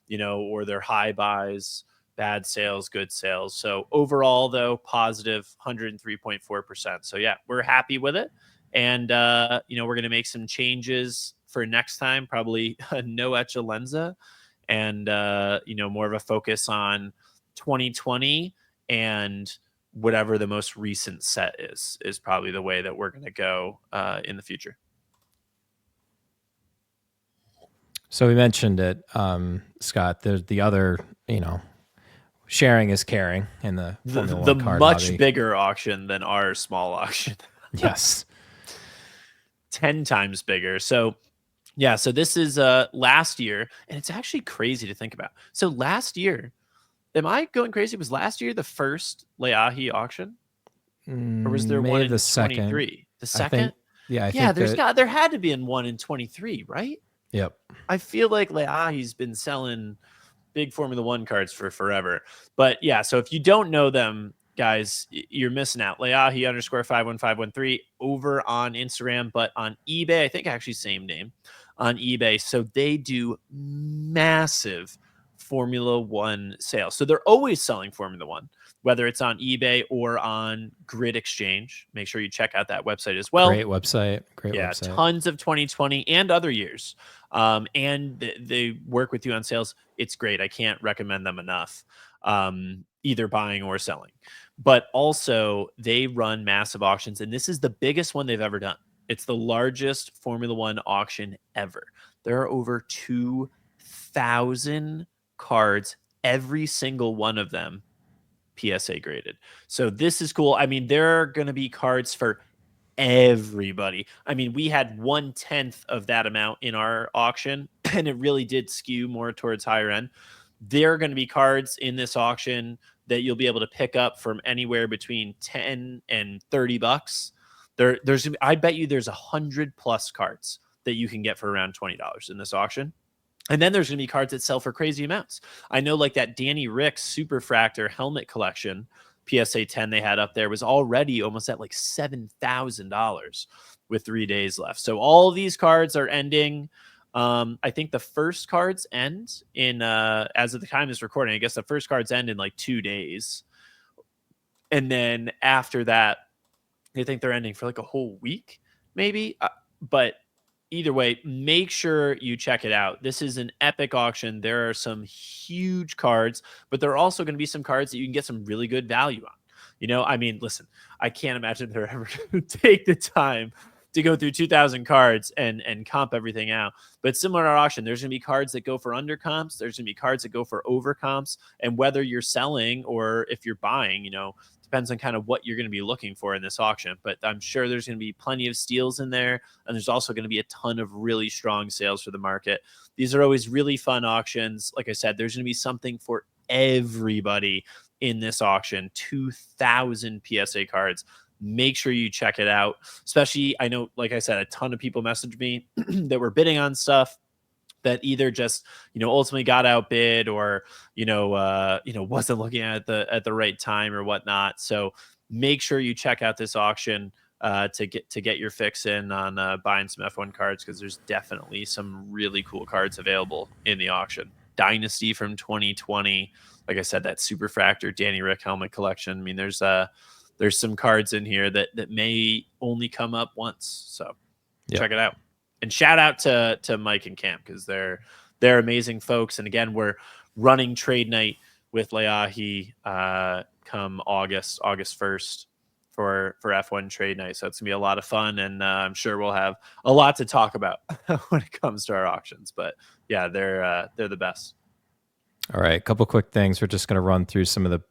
or they're high buys, bad sales, good sales. So overall, though, positive 103.4%. So yeah, we're happy with it. And, we're going to make some changes for next time, probably no Echelenza, and more of a focus on 2020, and whatever the most recent set is probably the way that we're going to go in the future. So we mentioned it, Scott. There's the other, sharing is caring in the Formula One card much hobby. Bigger auction than our small auction. Yes, 10 times bigger. So yeah, so this is last year, and it's actually crazy to think about. So last year, am I going crazy? Was last year the first Leahi auction, or was there one in 23? The second? I think there had to be one in 23, right? Yep. I feel like Leahi's been selling big Formula One cards for forever. But yeah, so if you don't know them, guys, you're missing out. Leahi_51513 over on Instagram, but on eBay, I think actually same name on eBay. So they do massive Formula One sales. So they're always selling Formula One, whether it's on eBay or on Grid Exchange. Make sure you check out that website as well. Great website. Tons of 2020 and other years. And they work with you on sales. It's great. I can't recommend them enough, either buying or selling. But also, they run massive auctions, and this is the biggest one they've ever done. It's the largest Formula One auction ever. There are over 2,000 cards, every single one of them PSA graded. So this is cool. I mean, there are going to be cards for everybody. I mean, we had 1/10 of that amount in our auction, and it really did skew more towards higher end. There are going to be cards in this auction that you'll be able to pick up from anywhere between 10 and 30 bucks. I bet you there's 100+ cards that you can get for around $20 in this auction. And then there's going to be cards that sell for crazy amounts. I know, like that Danny Rick Superfractor helmet collection, PSA 10 they had up there, was already almost at like $7,000 with 3 days left. So all these cards are ending. I think the first cards end in, as of the time of this recording, I guess the first cards end in like 2 days. And then after that, I think they're ending for like a whole week, maybe. But either way, make sure you check it out. This is an epic auction. There are some huge cards, but there are also going to be some cards that you can get some really good value on. I mean, listen, I can't imagine they're ever going to take the time to go through 2,000 cards and comp everything out. But similar to our auction, there's going to be cards that go for under comps. There's going to be cards that go for over comps. And whether you're selling or if you're buying, depends on kind of what you're going to be looking for in this auction. But I'm sure there's going to be plenty of steals in there. And there's also going to be a ton of really strong sales for the market. These are always really fun auctions. Like I said, there's going to be something for everybody in this auction. 2,000 PSA cards. Make sure you check it out. Especially, I know, like I said, a ton of people messaged me that were bidding on stuff. that either just, ultimately got outbid, or, wasn't looking at the right time or whatnot. So make sure you check out this auction to get your fix in on buying some F1 cards, because there's definitely some really cool cards available in the auction. Dynasty from 2020, like I said, that Superfractor Danny Rick helmet collection. I mean, there's some cards in here that may only come up once. So check it out. And shout out to Mike and Cam, because they're amazing folks. And again, we're running trade night with Leahi come August 1st for F1 trade night. So it's gonna be a lot of fun, and I'm sure we'll have a lot to talk about when it comes to our auctions. But yeah, they're the best. All right, a couple quick things. We're just going to run through some of the,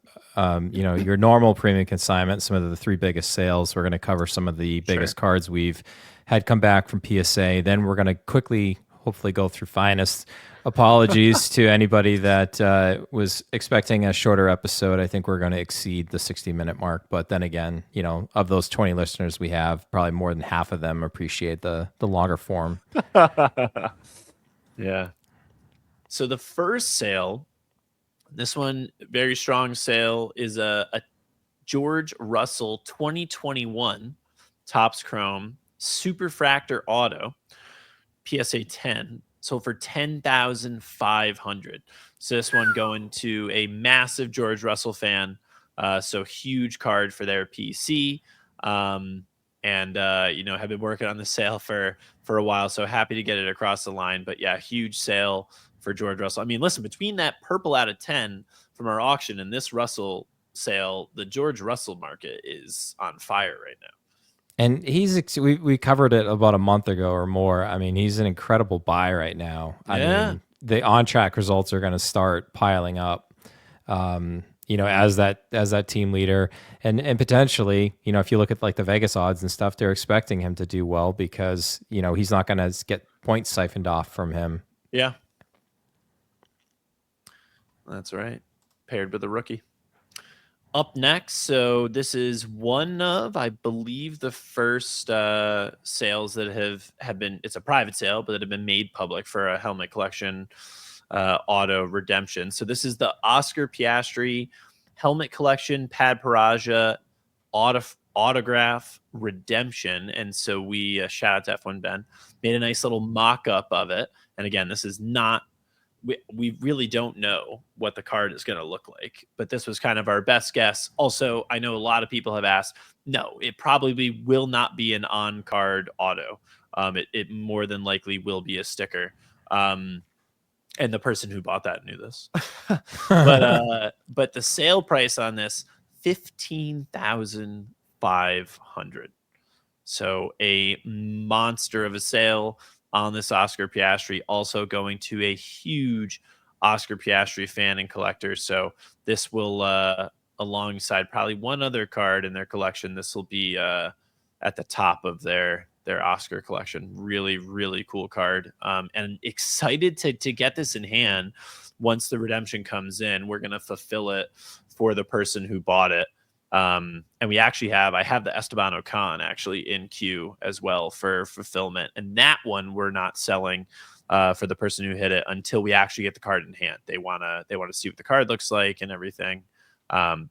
your normal premium consignment, some of the 3 biggest sales. We're going to cover some of the biggest cards we've had come back from PSA. Then we're going to quickly, hopefully, go through Finest. Apologies to anybody that was expecting a shorter episode. I think we're going to exceed the 60-minute mark. But then again, of those 20 listeners we have, probably more than half of them appreciate the longer form. Yeah. So the first sale, this one, very strong sale, is a George Russell 2021 Topps Chrome Superfractor Auto PSA 10, sold for $10,500. So this one going to a massive George Russell fan. So huge card for their PC. And have been working on the sale for a while. So happy to get it across the line. But yeah, huge sale for George Russell. I mean, listen, between that purple out of 10 from our auction and this Russell sale, the George Russell market is on fire right now. And we covered it about a month ago or more. I mean, he's an incredible buy right now. I mean, the on-track results are going to start piling up. As that team leader, and potentially, if you look at like the Vegas odds and stuff, they're expecting him to do well, because he's not going to get points siphoned off from him. Yeah, that's right. Paired with a rookie. Up next, so this is one of, I believe, the first sales that have been, it's a private sale, but that have been made public for a helmet collection auto redemption. So this is the Oscar Piastri helmet collection Pad Paraja autograph redemption. And so we shout out to F1 Ben, made a nice little mock-up of it. And again, this is not, we really don't know what the card is going to look like, but this was kind of our best guess. Also, I know a lot of people have asked, no, it probably will not be an on-card auto. It more than likely will be a sticker. And the person who bought that knew this. But the sale price on this, $15,500. So a monster of a sale on this Oscar Piastri, also going to a huge Oscar Piastri fan and collector. So this will, alongside probably one other card in their collection, this will be at the top of their Oscar collection. Really, really cool card. And excited to get this in hand. Once the redemption comes in, we're going to fulfill it for the person who bought it. And we actually I have the Esteban Ocon actually in queue as well for fulfillment. And that one we're not selling for the person who hit it until we actually get the card in hand. They want to see what the card looks like and everything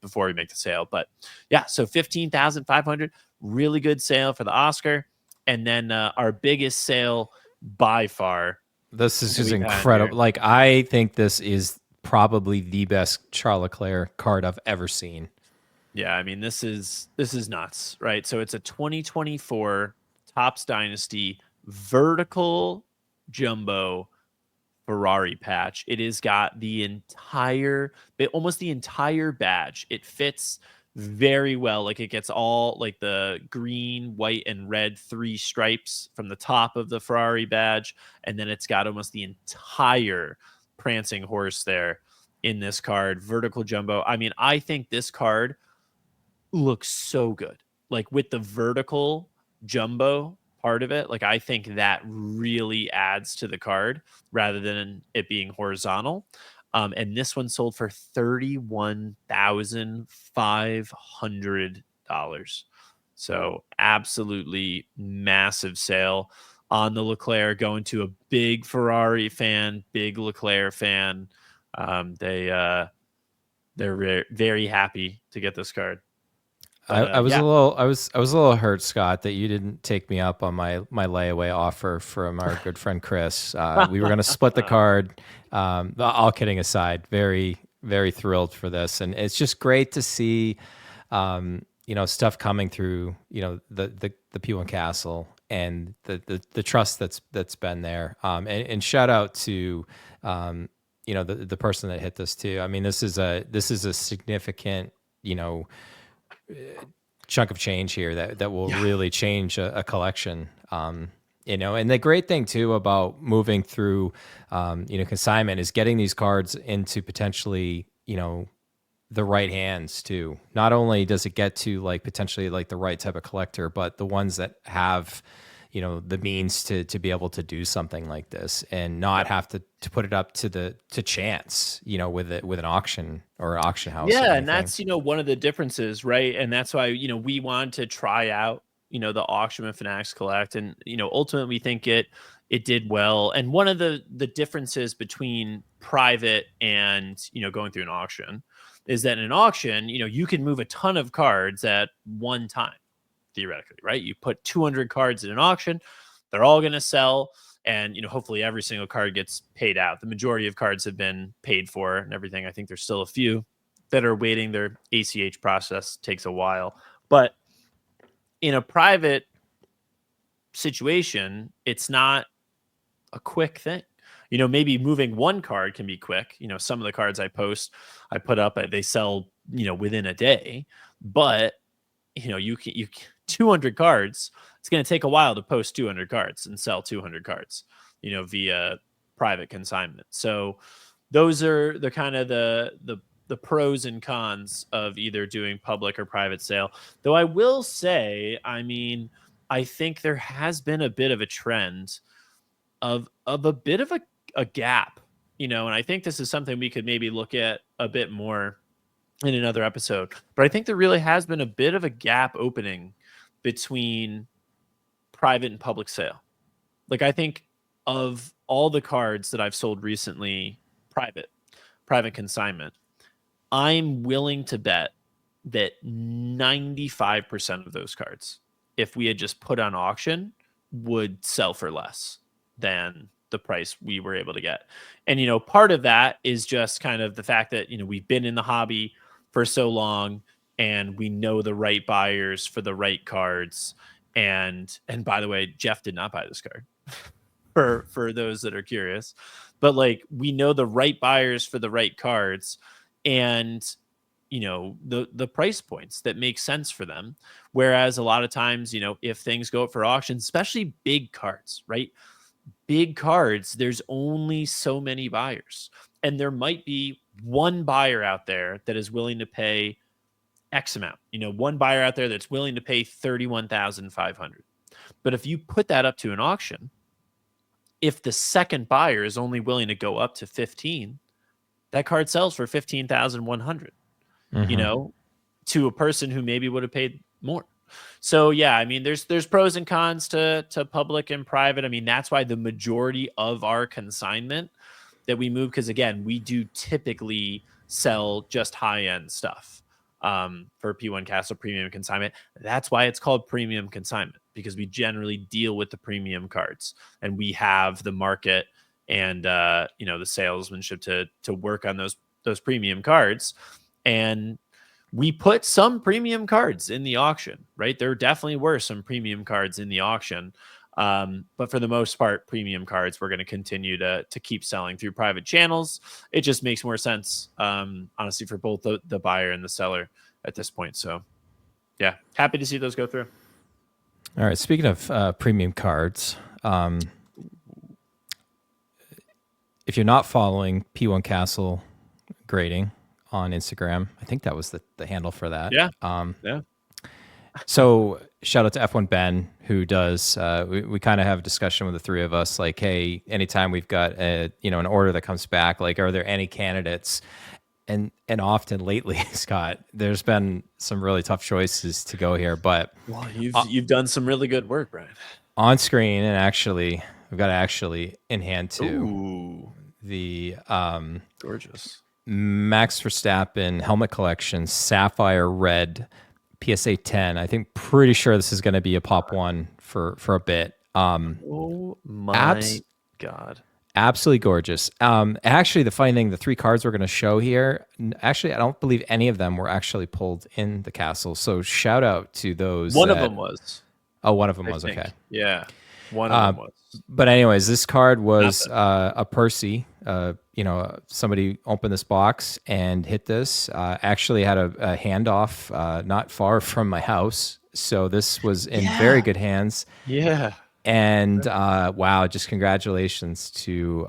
before we make the sale. But yeah, so $15,500, really good sale for the Oscar. And then our biggest sale by far. This is just incredible. Like, I think this is probably the best Charles Leclerc card I've ever seen. Yeah, I mean, this is nuts, right? So it's a 2024 Topps Dynasty vertical jumbo Ferrari patch. It has got almost the entire badge. It fits very well. Like, it gets all like the green, white, and red 3 stripes from the top of the Ferrari badge. And then it's got almost the entire prancing horse there in this card. Vertical jumbo. I mean, I think this card looks so good, like with the vertical jumbo part of it. Like, I think that really adds to the card rather than it being horizontal. And this one sold for $31,500. So absolutely massive sale. on the Leclerc, going to a big Ferrari fan, big Leclerc fan. They're very happy to get this card. But I was a yeah, little I was a little hurt, Scott, that you didn't take me up on my layaway offer from our good friend Chris. We were going to split the card. All kidding aside, very thrilled for this, and it's just great to see, stuff coming through. The P1 Castle and the trust that's been there. And shout out to the person that hit this too. I mean, this is a significant chunk of change here that will really change a collection. And the great thing too about moving through, consignment is getting these cards into potentially, the right hands too. Not only does it get to like potentially like the right type of collector, but the ones that have, the means to be able to do something like this and not have to put it up to chance, with an auction or auction house. Yeah, and that's one of the differences, right? And that's why we want to try out the auction with Fanatics Collect, and ultimately we think it did well. And one of the differences between private and going through an auction is that in an auction, you can move a ton of cards at one time, theoretically, right? You put 200 cards in an auction, they're all going to sell, and hopefully every single card gets paid out. The majority of cards have been paid for and everything. I think there's still a few that are waiting. Their ACH process takes a while, but in a private situation, it's not a quick thing. Maybe moving one card can be quick. Some of the cards I put up, they sell within a day, but you 200 cards, it's going to take a while to post 200 cards and sell 200 cards via private consignment. So those are the kind of the pros and cons of either doing public or private sale. Though I will say, I mean, I think there has been a bit of a trend of a bit of a gap, and I think this is something we could maybe look at a bit more in another episode. But I think there really has been a bit of a gap opening between private and public sale. Like, I think of all the cards that I've sold recently, private consignment, I'm willing to bet that 95% of those cards, if we had just put on auction, would sell for less than the price we were able to get. And, part of that is just kind of the fact that, we've been in the hobby for so long and we know the right buyers for the right cards. And by the way, Jeff did not buy this card for those that are curious, but like, we know the right buyers for the right cards and the price points that make sense for them. Whereas a lot of times, if things go up for auction, especially big cards, right? Big cards, there's only so many buyers, and there might be one buyer out there that is willing to pay X amount. One buyer out there that's willing to pay $31,500. But if you put that up to an auction, if the second buyer is only willing to go up to 15, that card sells for 15,100. To a person who maybe would have paid more. So yeah, I mean, there's pros and cons to public and private. I mean, that's why the majority of our consignment that we move, because again, we do typically sell just high-end stuff for P1 Castle premium consignment. That's why it's called premium consignment, because we generally deal with the premium cards and we have the market and the salesmanship to work on those premium cards. And we put some premium cards in the auction, right? There definitely were some premium cards in the auction. But for the most part, premium cards, we're going to continue to keep selling through private channels. It just makes more sense, honestly, for both the buyer and the seller at this point. So yeah, happy to see those go through. All right. Speaking of premium cards, if you're not following P1 Castle grading on Instagram, I think that was the handle for that. Yeah. So shout out to F1 Ben, who does, we kind of have a discussion with the three of us, like, hey, anytime we've got an order that comes back, like, are there any candidates? And often lately, Scott, there's been some really tough choices to go here, but well, you've done some really good work, Bryan. on screen, and actually, I've got actually in hand too. Ooh, The gorgeous. Max Verstappen helmet collection, sapphire red, PSA 10. I think pretty sure this is going to be a pop one for a bit. Oh my Abs- God. Absolutely gorgeous. Actually, the funny thing, the three cards we're going to show here, actually, I don't believe any of them were actually pulled in the castle. So shout out to those One of that. them was, Oh, one of them I was think. okay. Yeah. One of them was. But anyways, this card was Nothing. a Percy. Somebody opened this box and hit this. Actually, had a handoff not far from my house, so this was in very good hands. Yeah. And wow, just congratulations to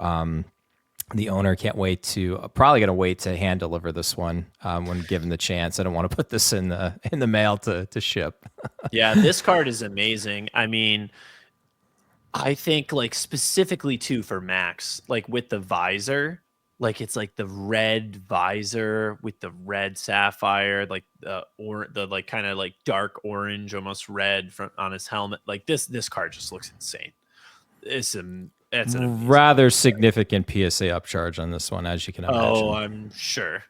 the owner. Can't wait to probably gonna wait to hand deliver this one when given the chance. I don't want to put this in the mail to ship. Yeah, this card is amazing. I mean, I think like specifically too for Max, like with the visor, like it's like the red visor with the red sapphire, like the like kind of like dark orange, almost red from on his helmet. Like this card just looks insane. It's an amazing. Rather significant PSA upcharge on this one, as you can imagine. Oh, I'm sure.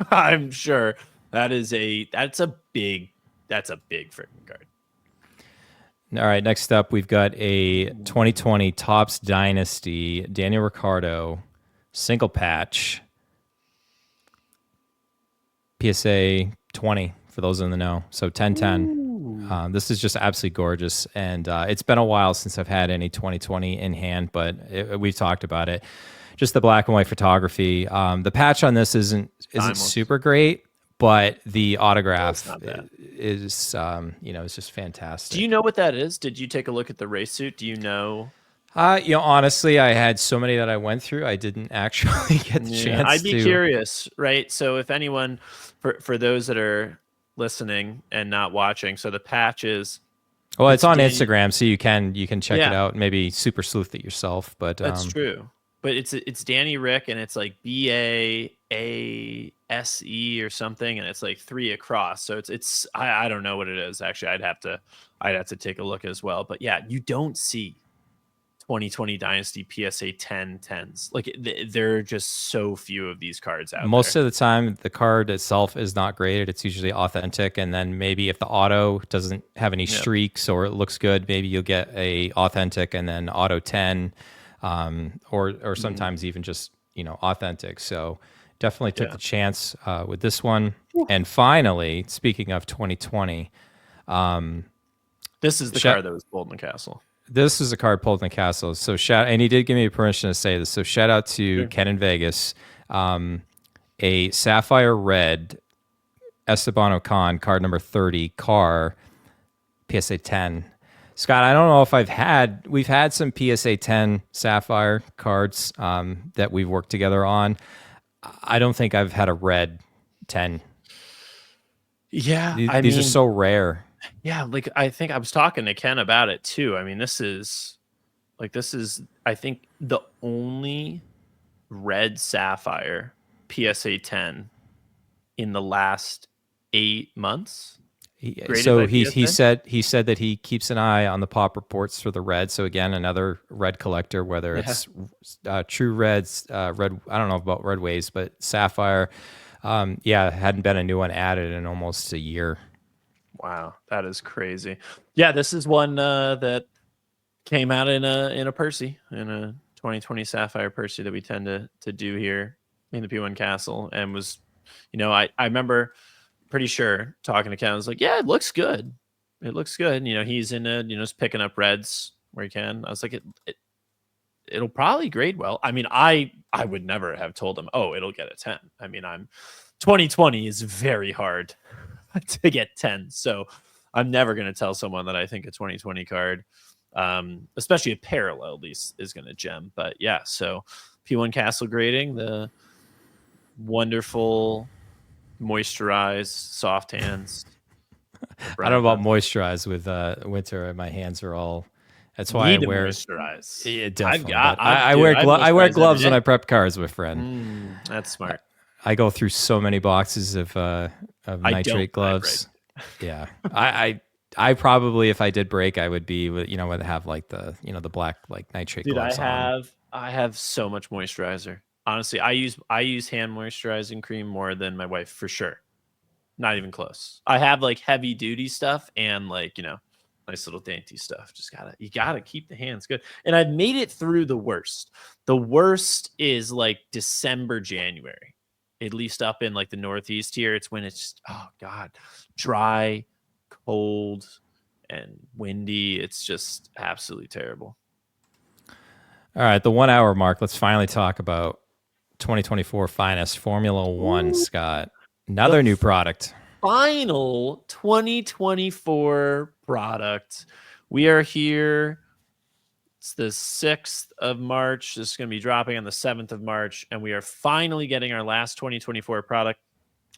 I'm sure that's a big freaking card. All right, next up, we've got a 2020 Topps Dynasty Daniel Ricciardo single patch PSA 20 for those in the know. So 1010. This is just absolutely gorgeous, and it's been a while since I've had any 2020 in hand, but we've talked about it. Just the black and white photography. The patch on this isn't super great, but the autograph is it's just fantastic. Do you know what that is? Did you take a look at the race suit? Do you know? Honestly, I had so many that I went through, I didn't actually get the chance. I'd be curious, right? So if anyone, for those that are listening and not watching, so the patch is. Well, it's on Instagram, so you can check it out. Maybe super sleuth it yourself, but that's true. But it's Danny Rick, and it's like BAASE or something, and it's like 3 across. So it's I don't know what it is actually. I'd have to take a look as well. But yeah, you don't see 2020 Dynasty PSA 10s. Like there are just so few of these cards out most of the time, the card itself is not graded. It's usually authentic, and then maybe if the auto doesn't have any streaks or it looks good, maybe you'll get a authentic and then auto 10. Or sometimes even just authentic. So definitely took the chance with this one. And finally, speaking of 2020, this is the card that was pulled in the castle. This is a card pulled in the castle. So and he did give me permission to say this. So shout out to Ken in Vegas, a sapphire red Esteban Ocon card number 30 car PSA 10. Scott, I don't know if we've had some PSA 10 Sapphire cards that we've worked together on. I don't think I've had a red 10. Yeah. These are so rare. Yeah. Like I think I was talking to Ken about it too. I mean, this is, I think the only red Sapphire PSA 10 in the last 8 months. So he said that he keeps an eye on the pop reports for the red. So again, another red collector, whether it's true reds, red. I don't know about red waves, but sapphire. Hadn't been a new one added in almost a year. Wow, that is crazy. Yeah, this is one that came out in a Percy, in a 2020 Sapphire Percy that we tend to do here in the P1 Castle, and was, I remember. Pretty sure talking to Ken, I was like, yeah, it looks good. It looks good. He's in just picking up reds where he can. I was like, it'll probably grade well. I mean, I would never have told him, oh, it'll get a 10. I mean, 2020 is very hard to get 10. So I'm never going to tell someone that I think a 2020 card, especially a parallel at least, is going to gem. But yeah, so P1 Castle grading, the wonderful moisturized soft hands. I don't know about moisturized with winter. My hands are all. That's why I wear moisturize. Yeah, definitely. I wear gloves when I prep cards, my friend. That's smart. I go through so many boxes of nitrate gloves. Yeah, I I probably, if I did break, I would be, would have like the black like nitrate Dude, gloves on. I have so much moisturizer. Honestly, I use hand moisturizing cream more than my wife for sure. Not even close. I have like heavy duty stuff and like, nice little dainty stuff. You gotta keep the hands good. And I've made it through the worst. The worst is like December, January. At least up in like the Northeast here. It's when it's just, oh God, dry, cold, and windy. It's just absolutely terrible. All right, the 1 hour mark. Let's finally talk about 2024 finest Formula One, Ooh, Scott. the Another new product. final 2024 product. We are here. It's the 6th of March. This is going to be dropping on the 7th of March, and we are finally getting our last 2024 product.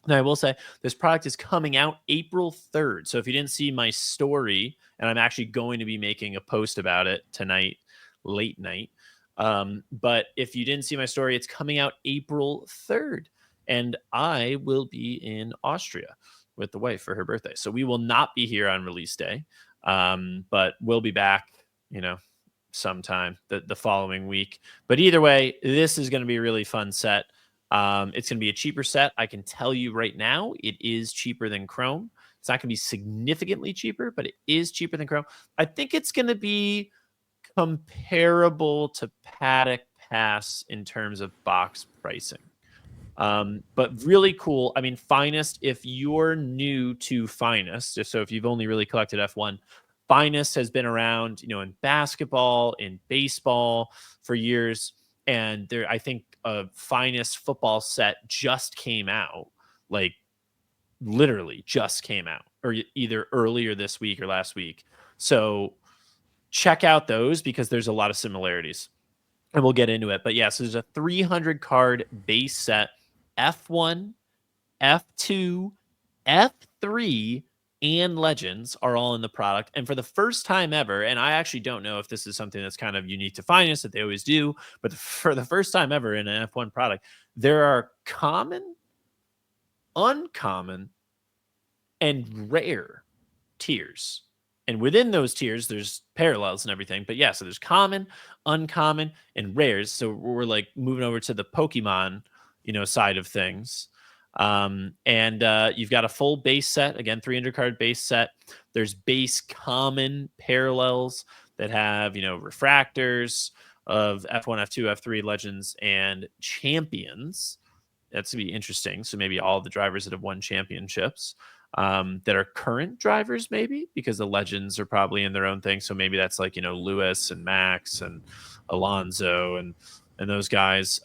Now, I will say this product is coming out April 3rd. So if you didn't see my story, and I'm actually going to be making a post about it tonight, late night. But if you didn't see my story, it's coming out April 3rd. And I will be in Austria with the wife for her birthday. So we will not be here on release day, but we'll be back, sometime the following week. But either way, this is going to be a really fun set. It's going to be a cheaper set. I can tell you right now, it is cheaper than Chrome. It's not going to be significantly cheaper, but it is cheaper than Chrome. I think it's going to be comparable to Paddock Pass in terms of box pricing. But really cool. I mean, Finest, if you're new to Finest, so if you've only really collected F1, Finest has been around, in basketball, in baseball for years. And I think a Finest football set just came out, like literally just came out, or either earlier this week or last week. So check out those because there's a lot of similarities. And we'll get into it. But yeah, so there's a 300 card base set, F1, F2, F3, and Legends are all in the product. And for the first time ever, and I actually don't know if this is something that's kind of unique to Finest that they always do, but for the first time ever in an F1 product, there are common, uncommon, and rare tiers. And within those tiers, there's parallels and everything. But yeah, so there's common, uncommon, and rares. So we're like moving over to the Pokemon, side of things. And you've got a full base set, again, 300 card base set. There's base common parallels that have, refractors of F1, F2, F3, Legends, and Champions. That's going to be interesting. So maybe all the drivers that have won championships that are current drivers, maybe, because the Legends are probably in their own thing. So maybe that's like, Lewis and Max and Alonso and those guys.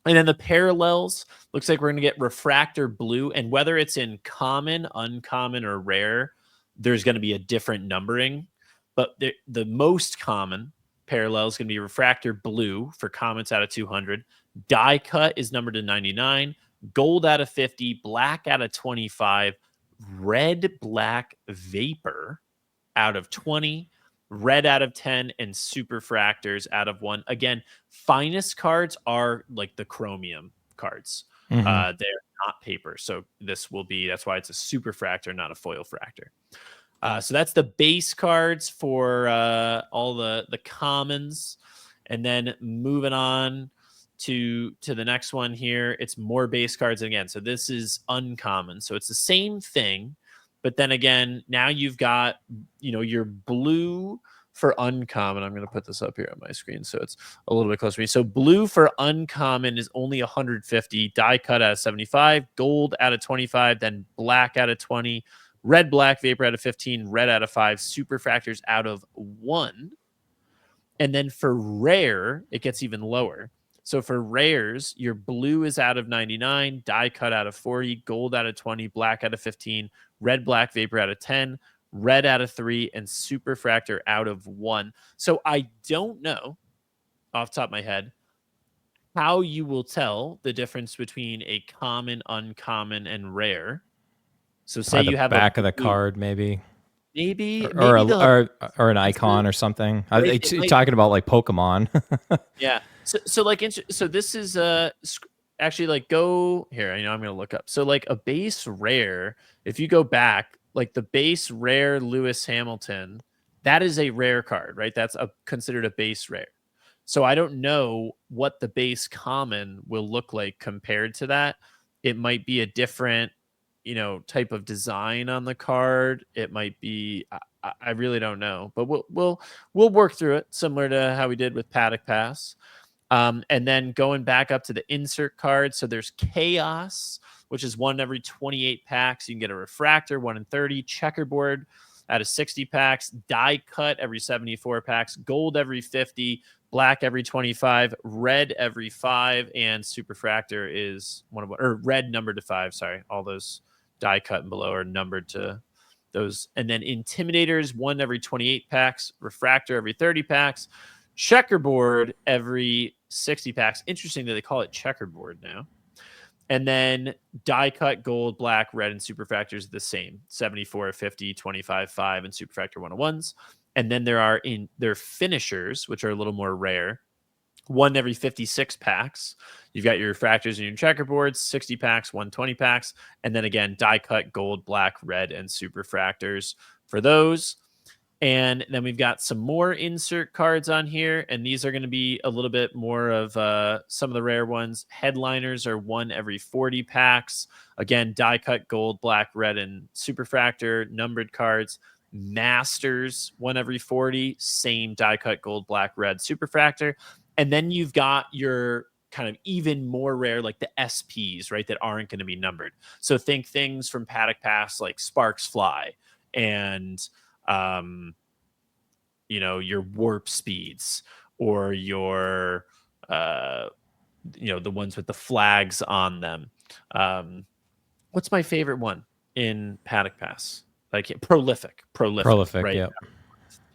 And then the parallels, looks like we're going to get refractor blue. And whether it's in common, uncommon, or rare, there's going to be a different numbering. But the most common parallel is going to be refractor blue for comments out of 200. Die cut is numbered to 99. Gold out of 50. Black out of 25. Red black vapor out of 20. Red out of 10, and superfractors out of 1. Again, Finest cards are like the chromium cards. Mm-hmm. They're not paper. So that's why it's a superfractor, not a foil fractor. So that's the base cards for all the commons. And then moving on to the next one here, it's more base cards again. So this is uncommon. So it's the same thing. But then again, now you've got, your blue for uncommon. I'm going to put this up here on my screen so it's a little bit closer to me. So blue for uncommon is only 150. Die cut out of 75. Gold out of 25. Then black out of 20. Red black vapor out of 15. Red out of 5. Superfractors out of 1. And then for rare, it gets even lower. So for rares, your blue is out of 99, die cut out of 40, gold out of 20, black out of 15, red black vapor out of 10, red out of 3, and superfractor out of 1. So I don't know, off the top of my head, how you will tell the difference between a common, uncommon, and rare. So say Probably you the have back of the card, maybe. maybe Or an that's icon the- or something. it might- Talking about like Pokemon. Yeah. So this is actually like go here. I'm going to look up. So like a base rare, if you go back, like the base rare Lewis Hamilton, that is a rare card, right? That's considered a base rare. So I don't know what the base common will look like compared to that. It might be a different, type of design on the card. It might be I really don't know, but we'll work through it similar to how we did with Paddock Pass. And then going back up to the insert cards. So there's Chaos, which is 1 every 28 packs. You can get a Refractor, 1 in 30. Checkerboard out of 60 packs. Die Cut every 74 packs. Gold every 50. Black every 25. Red every 5. And Superfractor is red numbered to 5. Sorry. All those Die Cut and below are numbered to those. And then Intimidators, 1 every 28 packs. Refractor every 30 packs. Checkerboard every 60 packs. Interesting that they call it checkerboard now. And then Die Cut, gold, black, red, and Superfractors the same. 74, 50, 25, 5, and Superfractor 101s. And then there are their finishers, which are a little more rare. 1 every 56 packs. You've got your refractors and your checkerboards, 60 packs, 120 packs. And then again, Die Cut, gold, black, red, and Superfractors for those. And then we've got some more insert cards on here, and these are going to be a little bit more of some of the rare ones. Headliners are 1 every 40 packs. Again, Die Cut, gold, black, red, and Superfractor. Numbered cards. Masters, 1 every 40. Same Die Cut, gold, black, red, Superfractor. And then you've got your kind of even more rare, like the SPs, right, that aren't going to be numbered. So think things from Paddock Pass like Sparks Fly and your warp speeds or your the ones with the flags on them. What's my favorite one in Paddock Pass? Like prolific, right?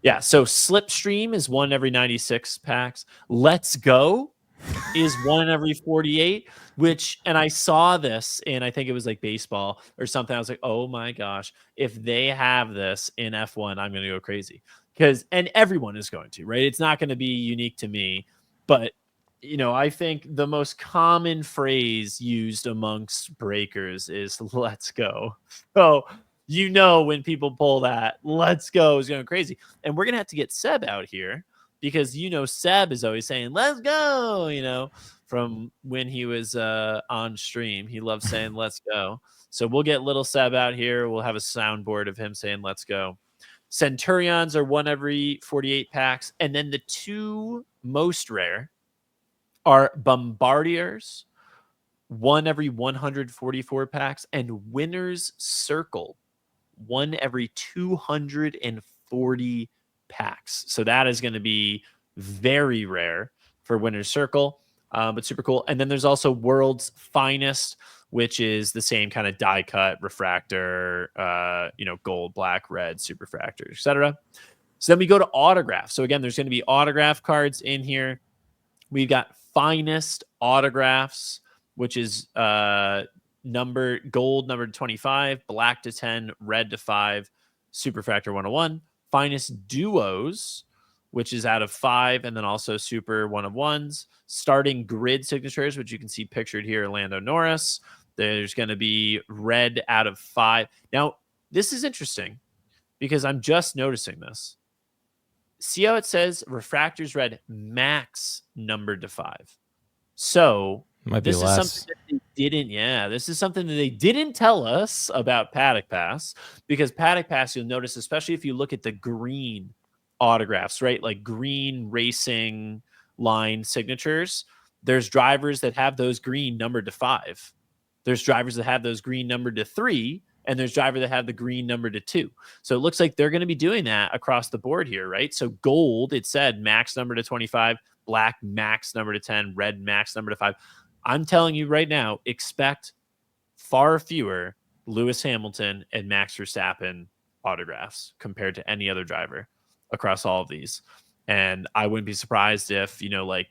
Yeah. So Slipstream is 1 every 96 packs. Let's Go is 1 every 48, and I saw this and I think it was like baseball or something. I was like, oh my gosh, if they have this in F1, I'm going to go crazy and everyone is going to, right? It's not going to be unique to me, but I think the most common phrase used amongst breakers is let's go. So, when people pull that, let's go is going crazy. And we're going to have to get Seb out here because Seb is always saying let's go, from when he was on stream. He loves saying let's go. So we'll get little Seb out here. We'll have a soundboard of him saying let's go. Centurions are 1 every 48 packs. And then the two most rare are Bombardiers, 1 every 144 packs, and Winner's Circle, 1 every 240 packs. So that is going to be very rare for Winner's Circle, but super cool. And then there's also World's Finest, which is the same kind of Die Cut, refractor, gold, black, red, Superfractor, etc. So then we go to autograph. So again, there's going to be autograph cards in here. We've got Finest autographs, which is gold numbered 25, black to 10, red to 5, Superfractor 101. Finest duos, which is out of 5, and then also super 1-of-1s. Starting grid signatures, which you can see pictured here, Lando Norris. There's going to be red out of 5. Now, this is interesting because I'm just noticing this. See how it says refractors red max numbered to 5. So might be this less. is something that they didn't. Yeah, this is something that they didn't tell us about Paddock Pass, because Paddock Pass, you'll notice, especially if you look at the green autographs, right? Like green racing line signatures. There's drivers that have those green numbered to 5. There's drivers that have those green numbered to 3. And there's drivers that have the green numbered to 2. So it looks like they're going to be doing that across the board here, right? So gold, it said max number to 25, black max number to 10, red max number to 5. I'm telling you right now, expect far fewer Lewis Hamilton and Max Verstappen autographs compared to any other driver across all of these. And I wouldn't be surprised if, like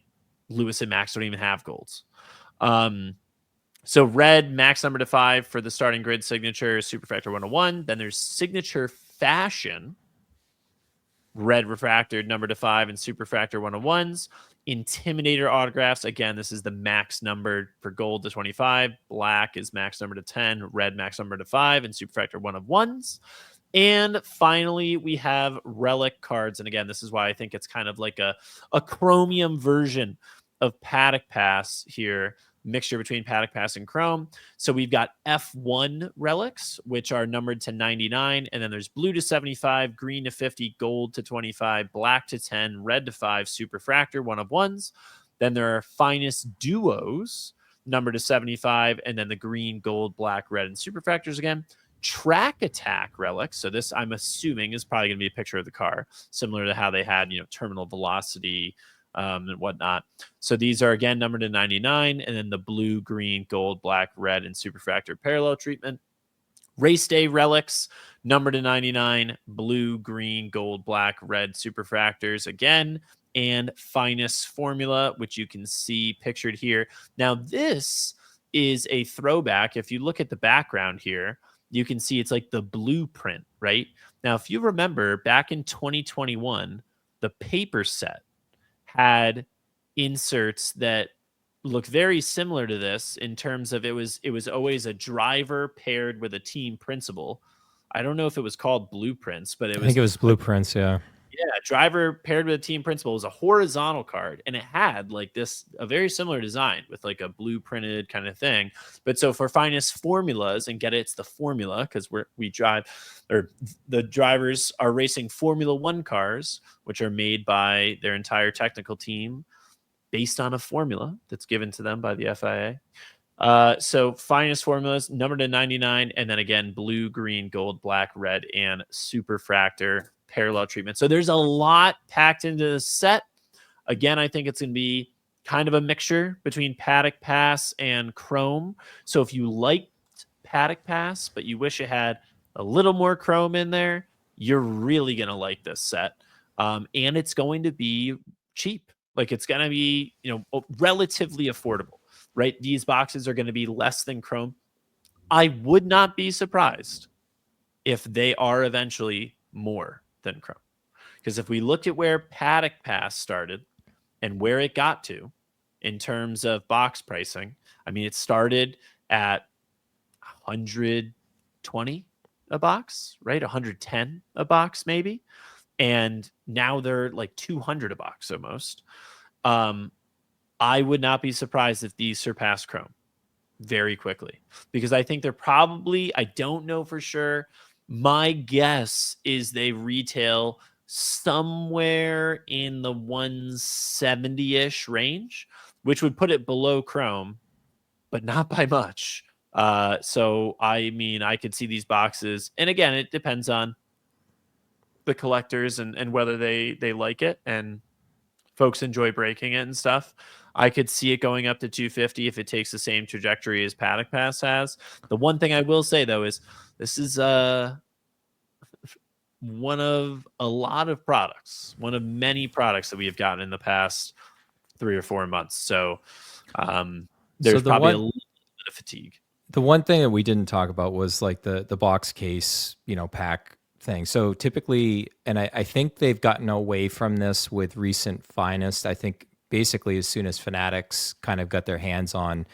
Lewis and Max don't even have golds. So red, max number to 5 for the starting grid signature, Superfractor 101. Then there's signature fashion, red refractor number to 5 and Superfractor 101s. Intimidator autographs. Again, this is the max numbered for gold to 25. Black is max number to 10. Red max number to 5. And Superfractor 1/1s. And finally, we have relic cards. And again, this is why I think it's kind of like a chromium version of Paddock Pass here, mixture between Paddock Pass and Chrome. So we've got F1 relics, which are numbered to 99. And then there's blue to 75, green to 50, gold to 25, black to 10, red to 5, Superfractor 1/1s. Then there are finest duos, numbered to 75, and then the green, gold, black, red, and Superfractors again. Track attack relics. So this, I'm assuming, is probably going to be a picture of the car, similar to how they had, terminal velocity and whatnot. So these are again numbered to 99, and then the blue, green, gold, black, red, and Superfractor parallel treatment. Race day relics, numbered to 99, blue, green, gold, black, red, Superfractors again, and finest formula, which you can see pictured here. Now this is a throwback. If you look at the background here, you can see it's like the blueprint, right? Now, if you remember back in 2021, the paper set had inserts that look very similar to this in terms of it was always a driver paired with a team principal. I don't know if it was called blueprints, but I think it was blueprints. Yeah. Yeah, driver paired with a team principal. It was a horizontal card, and it had like a very similar design with like a blueprinted kind of thing. But so for finest formulas, and it's the formula because we drive, or the drivers are racing Formula One cars, which are made by their entire technical team based on a formula that's given to them by the FIA. So finest formulas, numbered to 99, and then again, blue, green, gold, black, red, and Superfractor parallel treatment. So there's a lot packed into the set. Again, I think it's going to be kind of a mixture between Paddock Pass and Chrome. So if you liked Paddock Pass, but you wish it had a little more Chrome in there, you're really going to like this set. And it's going to be cheap. Like it's going to be, relatively affordable, right? These boxes are going to be less than Chrome. I would not be surprised if they are eventually more than Chrome. Because if we looked at where Paddock Pass started and where it got to in terms of box pricing, I mean, it started at 120 a box, right? 110 a box, maybe. And now they're like 200 a box almost. I would not be surprised if these surpass Chrome very quickly, because I think they're probably, I don't know for sure. My guess is they retail somewhere in the 170-ish range, which would put it below Chrome, but not by much. So, I mean, I could see these boxes. And again, it depends on the collectors and whether they like it and folks enjoy breaking it and stuff. I could see it going up to 250 if it takes the same trajectory as Paddock Pass has. The one thing I will say, though, is this is one of a lot of products, one of many products that we have gotten in the past 3 or 4 months. So there's probably a little bit of fatigue. The one thing that we didn't talk about was like the box case, pack thing. So typically, and I think they've gotten away from this with recent Finest. I think basically as soon as Fanatics kind of got their hands on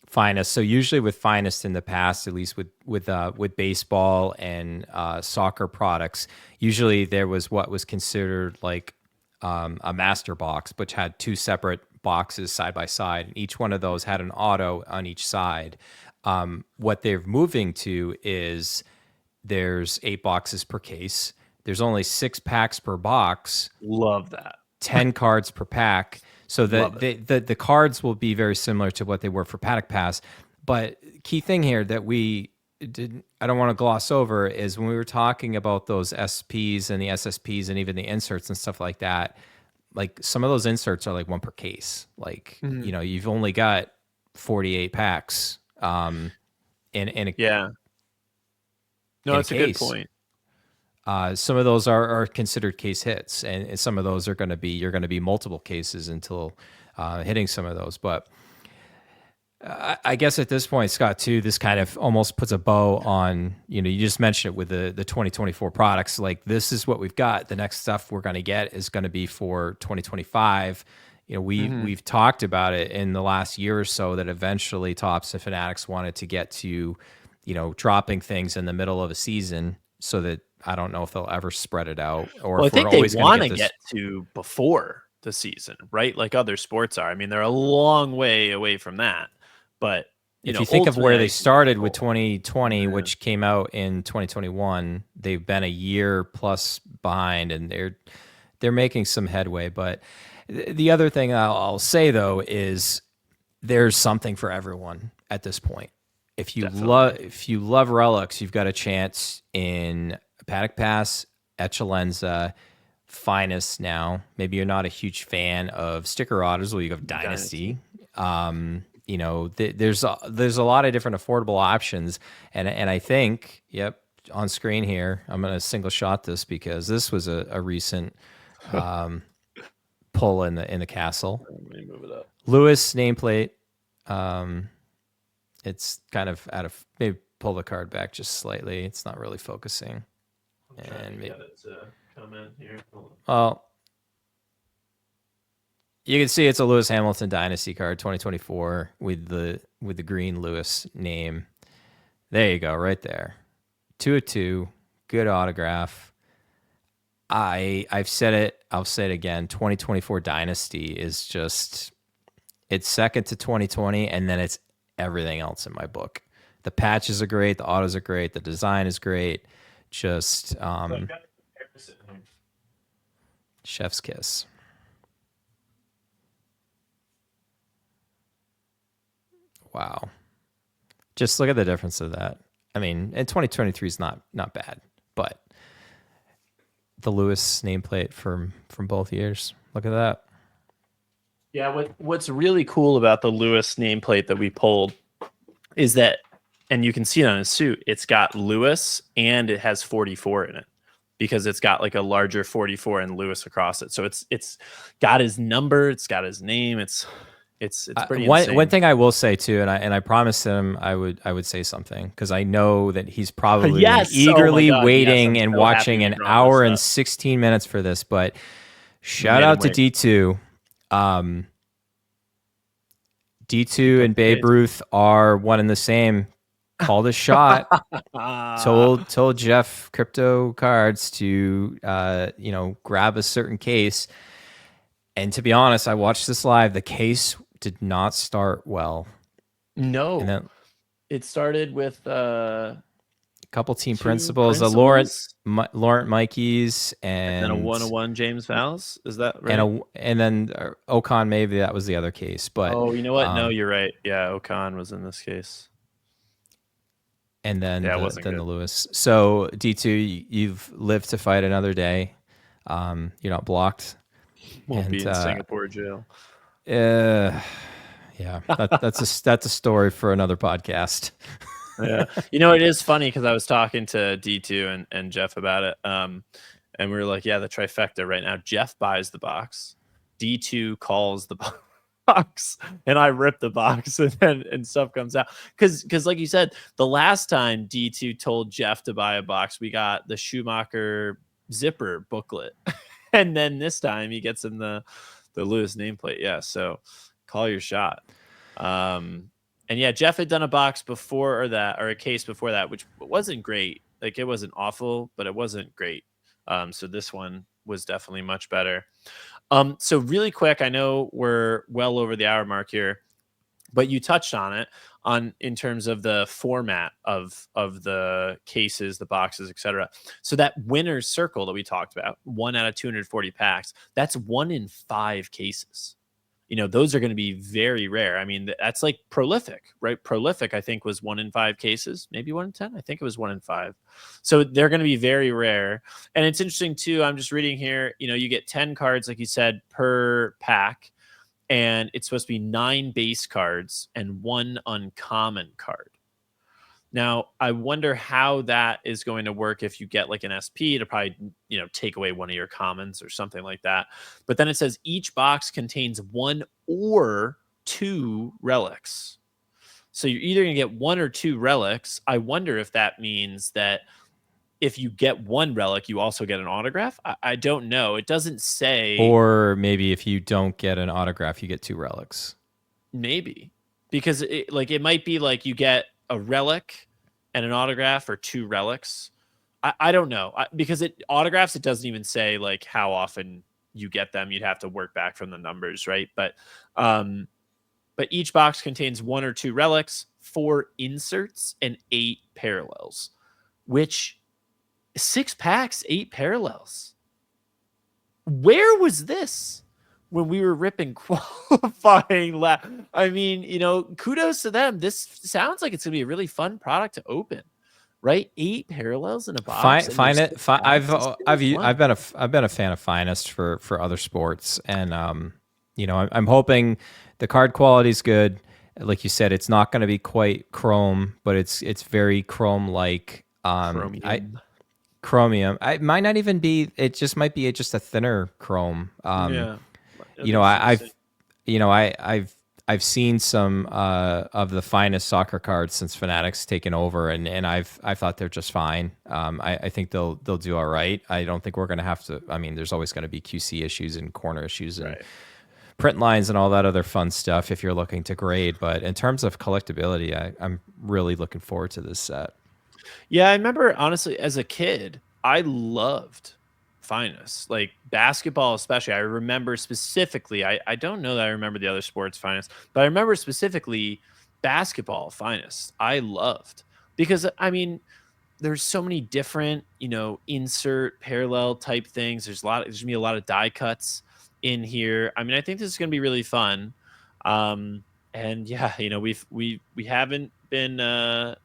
Finest. So usually with Finest in the past, at least with baseball and soccer products, usually there was what was considered like a master box, which had 2 separate boxes side by side, and each one of those had an auto on each side. What they're moving to is there's 8 boxes per case. There's only 6 packs per box. Love that. 10 cards per pack. So the cards will be very similar to what they were for Paddock Pass. But key thing here that I don't want to gloss over is when we were talking about those SPs and the SSPs and even the inserts and stuff like that, like some of those inserts are like 1 per case. Like, you've only got 48 packs. Yeah. No, that's a good point. Some of those are considered case hits, and some of those you're going to be multiple cases until hitting some of those. But I guess at this point, Scott, too, this kind of almost puts a bow on, you just mentioned it with the 2024 products. Like, this is what we've got. The next stuff we're going to get is going to be for 2025. we've talked about it in the last year or so that eventually Topps and Fanatics wanted to get to, dropping things in the middle of a season so that I don't know if they'll ever spread it out or Well, I if we're think they always going to want get to this. get to before the season, right? Like other sports are. I mean, they're a long way away from that, but If you think of ultimately, where I they think it's started with cool. 2020, Yeah. which came out in 2021, they've been a year plus behind, and they're making some headway. But the other thing I'll say though is there's something for everyone at this point. Definitely. If you love relics, you've got a chance in Paddock Pass, Echelenza, Finest now. Maybe you're not a huge fan of sticker autos, well, you have Dynasty. There's a lot of different affordable options, and I think, yep, on screen here, I'm gonna single shot this because this was a recent pull in the castle. Let me move it up. Lewis nameplate. It's kind of out of, maybe pull the card back just slightly. It's not really focusing. I'm trying to get it to come in here. Well, you can see it's a Lewis Hamilton Dynasty card, 2024, with the green Lewis name. There you go, right there. 2 of 2, good autograph. I've said it, I'll say it again. 2024 Dynasty is just, it's second to 2020, and then it's everything else in my book. The patches are great, the autos are great, the design is great. Just chef's kiss. Wow. Just look at the difference of that. I mean, and 2023 is not bad, but the Lewis nameplate from both years. Look at that. Yeah, what's really cool about the Lewis nameplate that we pulled is that, and you can see it on his suit, it's got Lewis and it has 44 in it because it's got like a larger 44 and Lewis across it. So it's got his number, it's got his name. It's pretty insane. One thing I will say too, and I promised him I would say something because I know that he's probably been Yes. Oh my eagerly God, yes, waiting I'm and so happy watching we an brought hour this and up. 16 minutes for this. But shout made him out to wait. D2. D2 and Babe Case. Ruth are one and the same. Called a shot. Told Jeff Crypto Cards to grab a certain case. And to be honest, I watched this live. The case did not start well. No. And then It started with a couple team two principals, Laurent Mikey's, and then a 101 James Fowles. Is that right? and then Ocon, maybe that was the other case. But Oh, you know what? No, you're right. Yeah, Ocon was in this case. And then it wasn't the good. Lewis. So D2, you've lived to fight another day. You're not blocked. Won't be in Singapore jail. Yeah, that's a story for another podcast. Yeah, it is funny because I was talking to D2 and Jeff about it, and we were like, yeah, the trifecta right now. Jeff buys the box, D2 calls the box, and I rip the box, and stuff comes out. Because like you said, the last time D2 told Jeff to buy a box, we got the Schumacher zipper booklet, and then this time he gets him the Lewis nameplate. Yeah, so call your shot. And yeah, Jeff had done a box before or a case before that, which wasn't great. Like it wasn't awful, but it wasn't great. So this one was definitely much better. So really quick, I know we're well over the hour mark here, but you touched on it in terms of the format of the cases, the boxes, etc. So that winner's circle that we talked about, 1 out of 240 packs, that's 1 in 5 cases. Those are going to be very rare. I mean, that's like prolific, right? Prolific, I think, was 1 in 5 cases, maybe 1 in 10. I think it was 1 in 5. So they're going to be very rare. And it's interesting too. I'm just reading here, you get 10 cards, like you said, per pack, and it's supposed to be 9 base cards and 1 uncommon card. Now, I wonder how that is going to work if you get like an SP to probably, take away one of your commons or something like that. But then it says each box contains 1 or 2 relics. So you're either going to get 1 or 2 relics. I wonder if that means that if you get one relic, you also get an autograph. I don't know. It doesn't say. Or maybe if you don't get an autograph, you get 2 relics. Maybe, because it might be like you get a relic and an autograph, or 2 relics. I don't know, because autographs, it doesn't even say like how often you get them. You'd have to work back from the numbers, right? But each box contains 1 or 2 relics, 4 inserts, and 8 parallels. Which 6 packs, 8 parallels. Where was this when we were ripping qualifying lap? I mean, kudos to them. This sounds like it's gonna be a really fun product to open, right? 8 parallels in a box. I've been a fan of Finest for other sports, and I'm hoping the card quality is good. Like you said, it's not going to be quite Chrome, but it's very Chrome-like. Chromium. It might not even be. It just might be just a thinner Chrome. Yeah. I've seen some of the Finest soccer cards since Fanatics taken over, and I thought they're just fine. I think they'll do all right. I don't think we're going to have to. I mean, there's always going to be QC issues and corner issues and print lines and all that other fun stuff if you're looking to grade. But in terms of collectability, I'm really looking forward to this set. Yeah, I remember, honestly, as a kid, I loved Finest, like basketball especially. I remember specifically, I don't know that I remember the other sports Finest, but I remember specifically basketball Finest. I loved, because I mean, there's so many different, insert parallel type things. There's gonna be a lot of die cuts in here. I mean, I think this is gonna be really fun. And yeah, we haven't been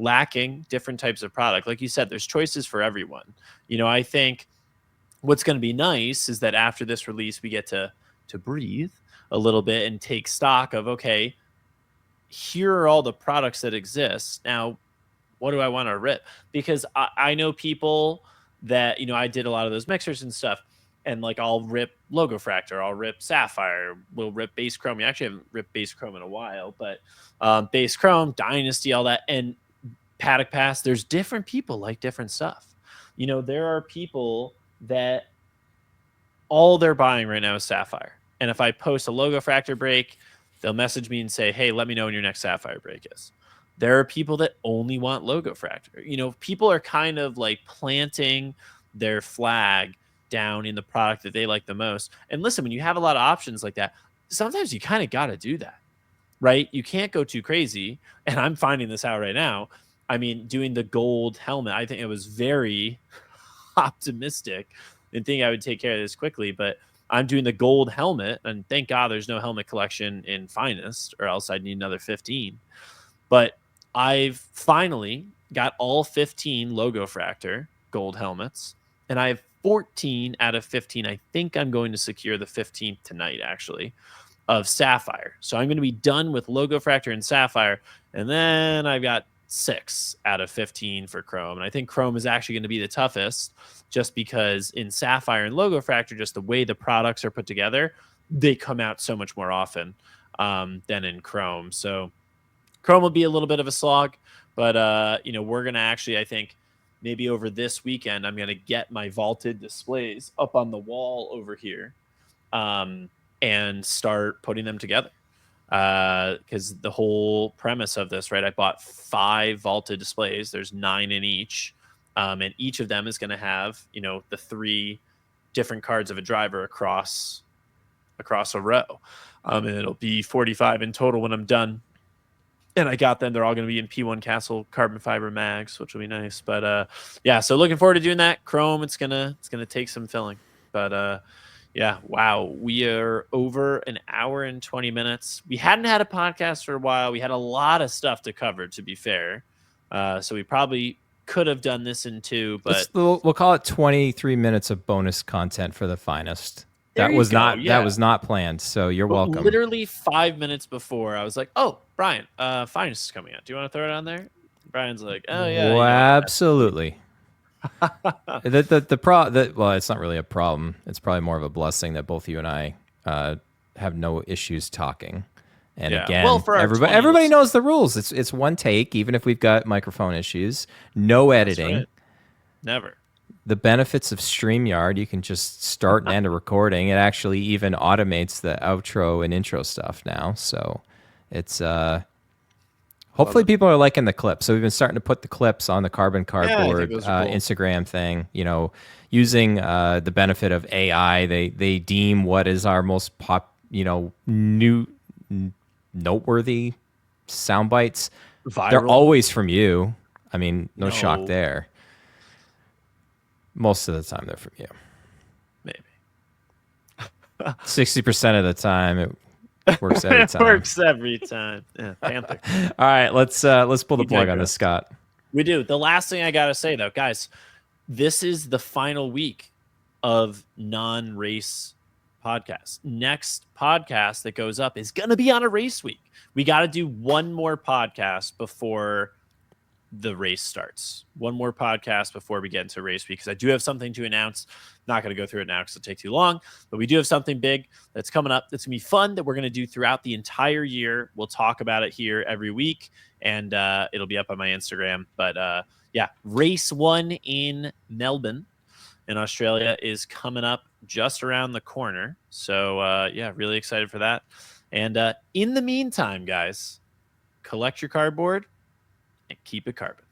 lacking different types of product. Like you said, there's choices for everyone. I think what's going to be nice is that after this release, we get to breathe a little bit and take stock of, okay, here are all the products that exist. Now, what do I want to rip? Because I know people that, I did a lot of those mixers and stuff, and like I'll rip Logo Fractor, I'll rip Sapphire, we'll rip Base Chrome. We actually haven't ripped Base Chrome in a while, but Base Chrome, Dynasty, all that, and Paddock Pass. There's different people like different stuff. There are people that all they're buying right now is Sapphire. And if I post a Logo Fractor break, they'll message me and say, hey, let me know when your next Sapphire break is. There are people that only want Logo Fractor. People are kind of like planting their flag down in the product that they like the most. And listen, when you have a lot of options like that, sometimes you kind of got to do that, right? You can't go too crazy. And I'm finding this out right now. I mean, doing the gold helmet, I think it was very optimistic and think I would take care of this quickly, but I'm doing the gold helmet, and thank God there's no helmet collection in Finest, or else I'd need another 15. But I've finally got all 15 Logo Fractor gold helmets, and I have 14 out of 15. I think I'm going to secure the 15th tonight, actually, of Sapphire. So I'm going to be done with Logo Fractor and Sapphire, and then I've got 6 out of 15 for Chrome. And I think Chrome is actually going to be the toughest, just because in Sapphire and Logo Fractor, just the way the products are put together, they come out so much more often than in Chrome. So Chrome will be a little bit of a slog, but we're going to actually, I think, maybe over this weekend, I'm going to get my vaulted displays up on the wall over here and start putting them together. Because the whole premise of this, right? I bought 5 vaulted displays. There's 9 in each. And each of them is going to have, the 3 different cards of a driver across a row. And it'll be 45 in total when I'm done. And I got them. They're all going to be in P1 Castle carbon fiber mags, which will be nice. But yeah, so looking forward to doing that. Chrome, it's gonna take some filling. But yeah, wow, we are over an hour and 20 minutes. We hadn't had a podcast for a while. We had a lot of stuff to cover, to be fair. So we probably could have done this in 2, but we'll call it 23 minutes of bonus content for the Finest. That was not planned, so you're welcome. Literally 5 minutes before, I was like, "Oh, Bryan, Finest is coming out. Do you want to throw it on there?" Brian's like, "Oh yeah, well, absolutely." Well, it's not really a problem. It's probably more of a blessing that both you and I have no issues talking. And again, everybody knows the rules. It's one take, even if we've got microphone issues. No editing. Right. Never. The benefits of StreamYard, you can just start and end a recording. It actually even automates the outro and intro stuff now. So it's hopefully people are liking the clips. So we've been starting to put the clips on the Carbon Yeah, I think Cardboard those are cool. Instagram thing, you know, using the benefit of AI. They deem what is our most noteworthy sound bites. They're Viral. always from you. I mean, no shock No, there. Most of the time they're from you. maybe. 60% of the time it works every It time. works every time. Yeah, Panther. All right, let's pull the We plug on digress. this, Scott. We do. The last thing I gotta say though, guys, this is the final week of non-race podcasts. Next podcast that goes up is gonna be on a race week. We got to do one more podcast before the race starts. One more podcast before we get into race week, because I do have something to announce. Not going to go through it now because it'll take too long, but we do have something big that's coming up that's going to be fun that we're going to do throughout the entire year. We'll talk about it here every week, and it'll be up on my Instagram. But yeah, race 1 in Melbourne in Australia is coming up just around the corner. So yeah, really excited for that. And in the meantime, guys, collect your cardboard and keep it carbon.